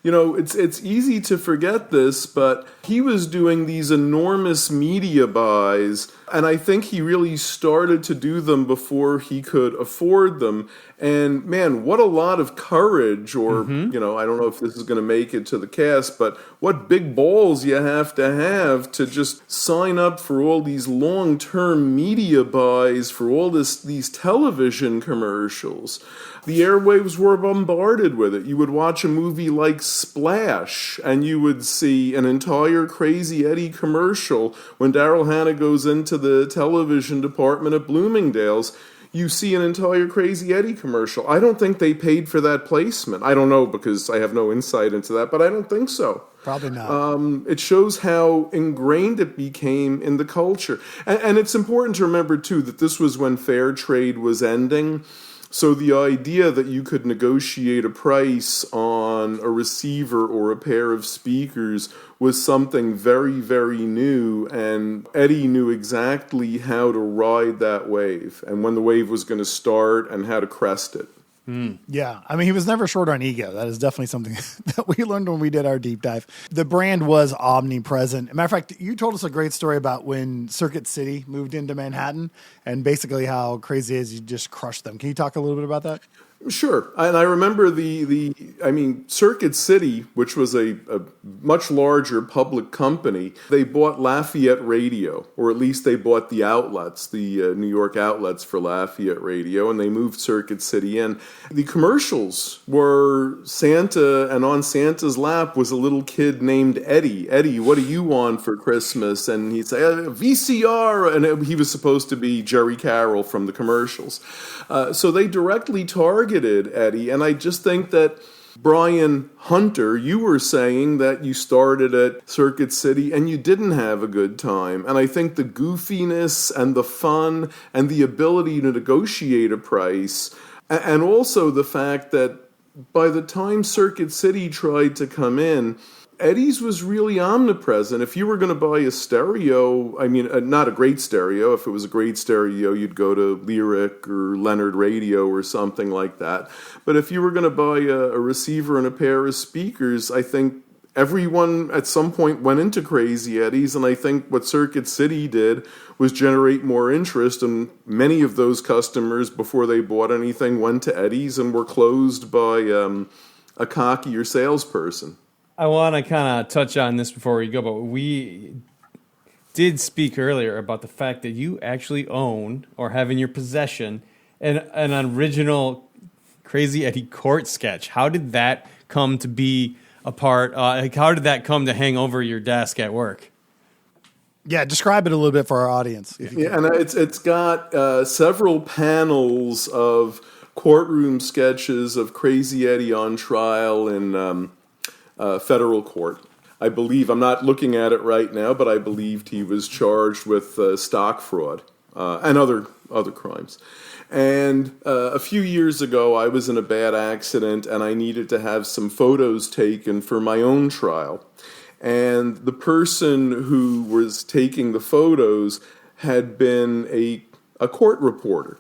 it's easy to forget this, but he was doing these enormous media buys, and I think he really started to do them before he could afford them. And man, what a lot of courage, or, I don't know if this is going to make it to the cast, but what big balls you have to just sign up for all these long-term media buys for all these television commercials. The airwaves were bombarded with it. You would watch a movie like Splash, and you would see an entire Crazy Eddie commercial. When Daryl Hannah goes into the television department at Bloomingdale's, you see an entire Crazy Eddie commercial. I don't think they paid for that placement. I don't know, because I have no insight into that, but I don't think so. Probably not. It shows how ingrained it became in the culture. And it's important to remember, too, that this was when fair trade was ending. So the idea that you could negotiate a price on a receiver or a pair of speakers was something very, very new, and Eddie knew exactly how to ride that wave and when the wave was going to start and how to crest it. Yeah, I mean, he was never short on ego. That is definitely something that we learned when we did our deep dive. The brand was omnipresent. Matter of fact, you told us a great story about when Circuit City moved into Manhattan and basically how Crazy is you just crushed them. Can you talk a little bit about that? Sure, and I remember Circuit City, which was a much larger public company. They bought Lafayette Radio, or at least they bought the outlets, the New York outlets for Lafayette Radio, and they moved Circuit City in. The commercials were Santa, and on Santa's lap was a little kid named Eddie. Eddie, what do you want for Christmas? And he'd say, VCR, and he was supposed to be Jerry Carroll from the commercials. So they directly targeted Eddie, and I just think that Brian Hunter, you were saying that you started at Circuit City and you didn't have a good time, and I think the goofiness and the fun and the ability to negotiate a price, and also the fact that by the time Circuit City tried to come in, Eddie's was really omnipresent. If you were going to buy a stereo, not a great stereo. If it was a great stereo, you'd go to Lyric or Leonard Radio or something like that. But if you were going to buy a receiver and a pair of speakers, I think everyone at some point went into Crazy Eddie's, and I think what Circuit City did was generate more interest, and many of those customers, before they bought anything, went to Eddie's and were closed by a cockier salesperson. I want to kind of touch on this before we go, but we did speak earlier about the fact that you actually own or have in your possession an original Crazy Eddie court sketch. How did that come to be a part? How did that come to hang over your desk at work? Yeah, describe it a little bit for our audience. Yeah, and it's got several panels of courtroom sketches of Crazy Eddie on trial in federal court. I believe, I'm not looking at it right now, but I believed he was charged with stock fraud and other crimes. And a few years ago, I was in a bad accident, and I needed to have some photos taken for my own trial. And the person who was taking the photos had been a court reporter.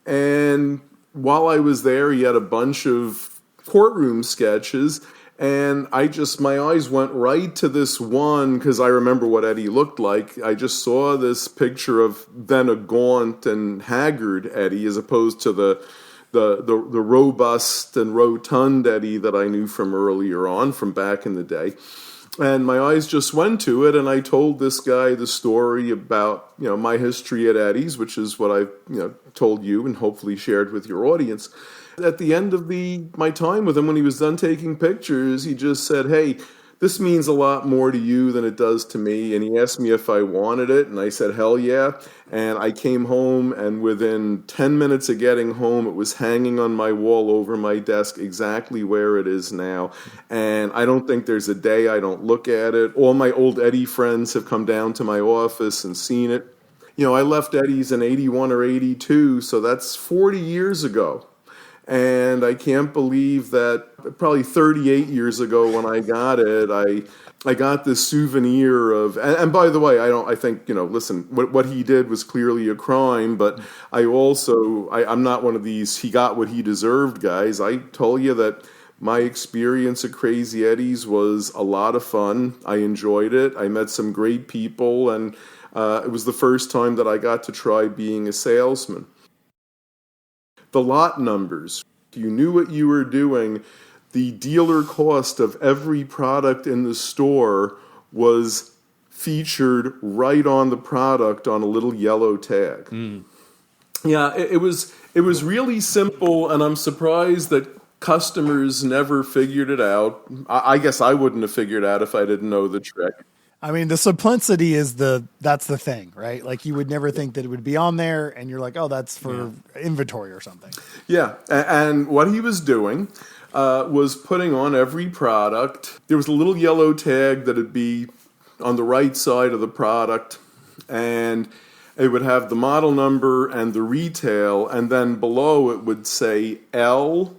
And while I was there, he had a bunch of courtroom sketches, and my eyes went right to this one because I remember what Eddie looked like. I just saw this picture of then a gaunt and haggard Eddie as opposed to the robust and rotund Eddie that I knew from earlier on, from back in the day. And my eyes just went to it, and I told this guy the story about my history at Eddie's, which is what I've told you and hopefully shared with your audience. At the end of my time with him, when he was done taking pictures, he just said, "Hey, this means a lot more to you than it does to me." And he asked me if I wanted it, and I said, "Hell yeah." And I came home, and within 10 minutes of getting home, it was hanging on my wall over my desk exactly where it is now. And I don't think there's a day I don't look at it. All my old Eddie friends have come down to my office and seen it. I left Eddie's in 81 or 82, so that's 40 years ago. And I can't believe that probably 38 years ago when I got it, I got this souvenir of, and by the way, I think, listen, what he did was clearly a crime, but I'm not one of these, he got what he deserved guys. I told you that my experience at Crazy Eddie's was a lot of fun. I enjoyed it. I met some great people, and it was the first time that I got to try being a salesman. The lot numbers, you knew what you were doing. The dealer cost of every product in the store was featured right on the product on a little yellow tag. Yeah, it was really simple, and I'm surprised that customers never figured it out. I guess I wouldn't have figured out if I didn't know the trick. I mean, the simplicity that's the thing, right? Like you would never think that it would be on there, and you're like, oh, that's for inventory or something. Yeah, and what he was doing was putting on every product. There was a little yellow tag that would be on the right side of the product, and it would have the model number and the retail, and then below it would say L,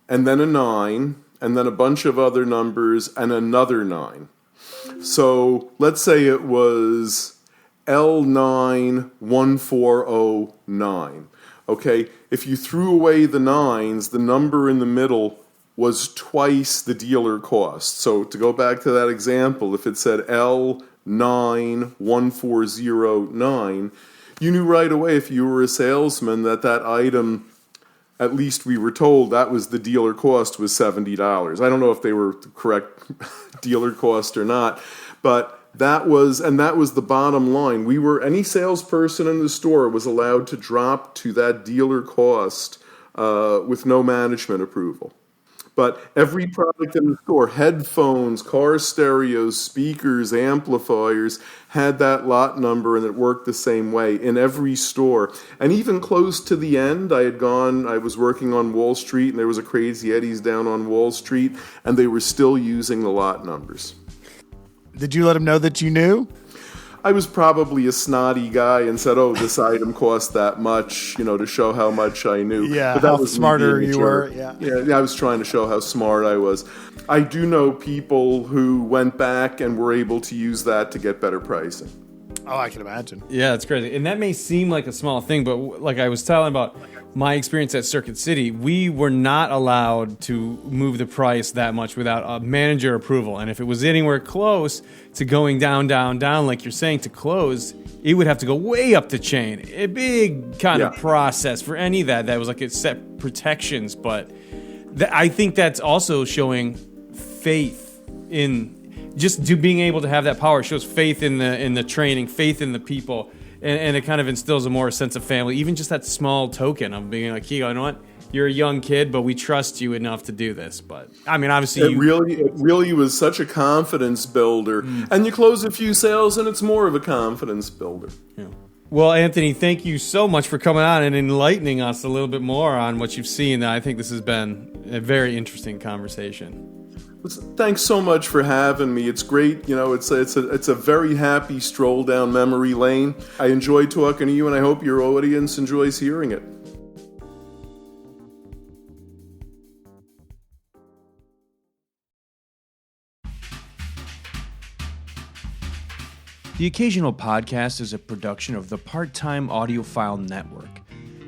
and then a 9, and then a bunch of other numbers, and another 9. So let's say it was L91409. Okay, if you threw away the 9s, the number in the middle was twice the dealer cost. So to go back to that example, if it said L91409, you knew right away if you were a salesman that item at least we were told that was the dealer cost was $70. I don't know if they were the correct dealer cost or not, but that was the bottom line. Any salesperson in the store was allowed to drop to that dealer cost with no management approval. But every product in the store, headphones, car stereos, speakers, amplifiers, had that lot number, and it worked the same way in every store. And even close to the end, I was working on Wall Street, and there was a Crazy Eddie's down on Wall Street, and they were still using the lot numbers. Did you let them know that you knew? I was probably a snotty guy and said, "Oh, this item cost that much," to show how much I knew. Yeah, but that how was smarter you were. Yeah, I was trying to show how smart I was. I do know people who went back and were able to use that to get better pricing. Oh, I can imagine. Yeah, it's crazy. And that may seem like a small thing, but like I was telling about my experience at Circuit City, we were not allowed to move the price that much without a manager approval. And if it was anywhere close to going down, like you're saying, to close, it would have to go way up the chain. A big kind of process for any of that. That was like it set protections. But I think that's also showing faith in just being able to have that power. It shows faith in the training, faith in the people. And it kind of instills a more sense of family. Even just that small token of being like, you know what? You're a young kid, but we trust you enough to do this. But I mean, obviously, it really was such a confidence builder. And you close a few sales, and it's more of a confidence builder. Yeah. Well, Anthony, thank you so much for coming on and enlightening us a little bit more on what you've seen. I think this has been a very interesting conversation. Thanks so much for having me. It's great. It's a very happy stroll down memory lane. I enjoy talking to you, and I hope your audience enjoys hearing it. The Occasional Podcast is a production of the Part-Time Audiophile Network,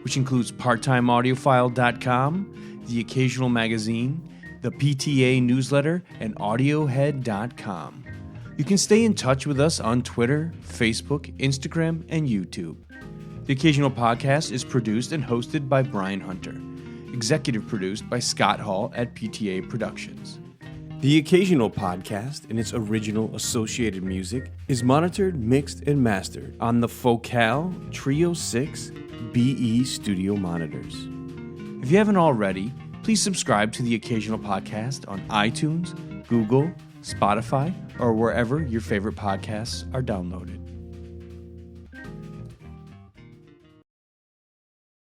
which includes parttimeaudiophile.com, The Occasional Magazine, the PTA newsletter, and Audiohead.com. You can stay in touch with us on Twitter, Facebook, Instagram, and YouTube. The Occasional Podcast is produced and hosted by Brian Hunter. Executive produced by Scott Hall at PTA Productions. The Occasional Podcast and its original associated music is monitored, mixed, and mastered on the Focal Trio 6 BE studio monitors. If you haven't already, please subscribe to the Occasional Podcast on iTunes, Google, Spotify, or wherever your favorite podcasts are downloaded.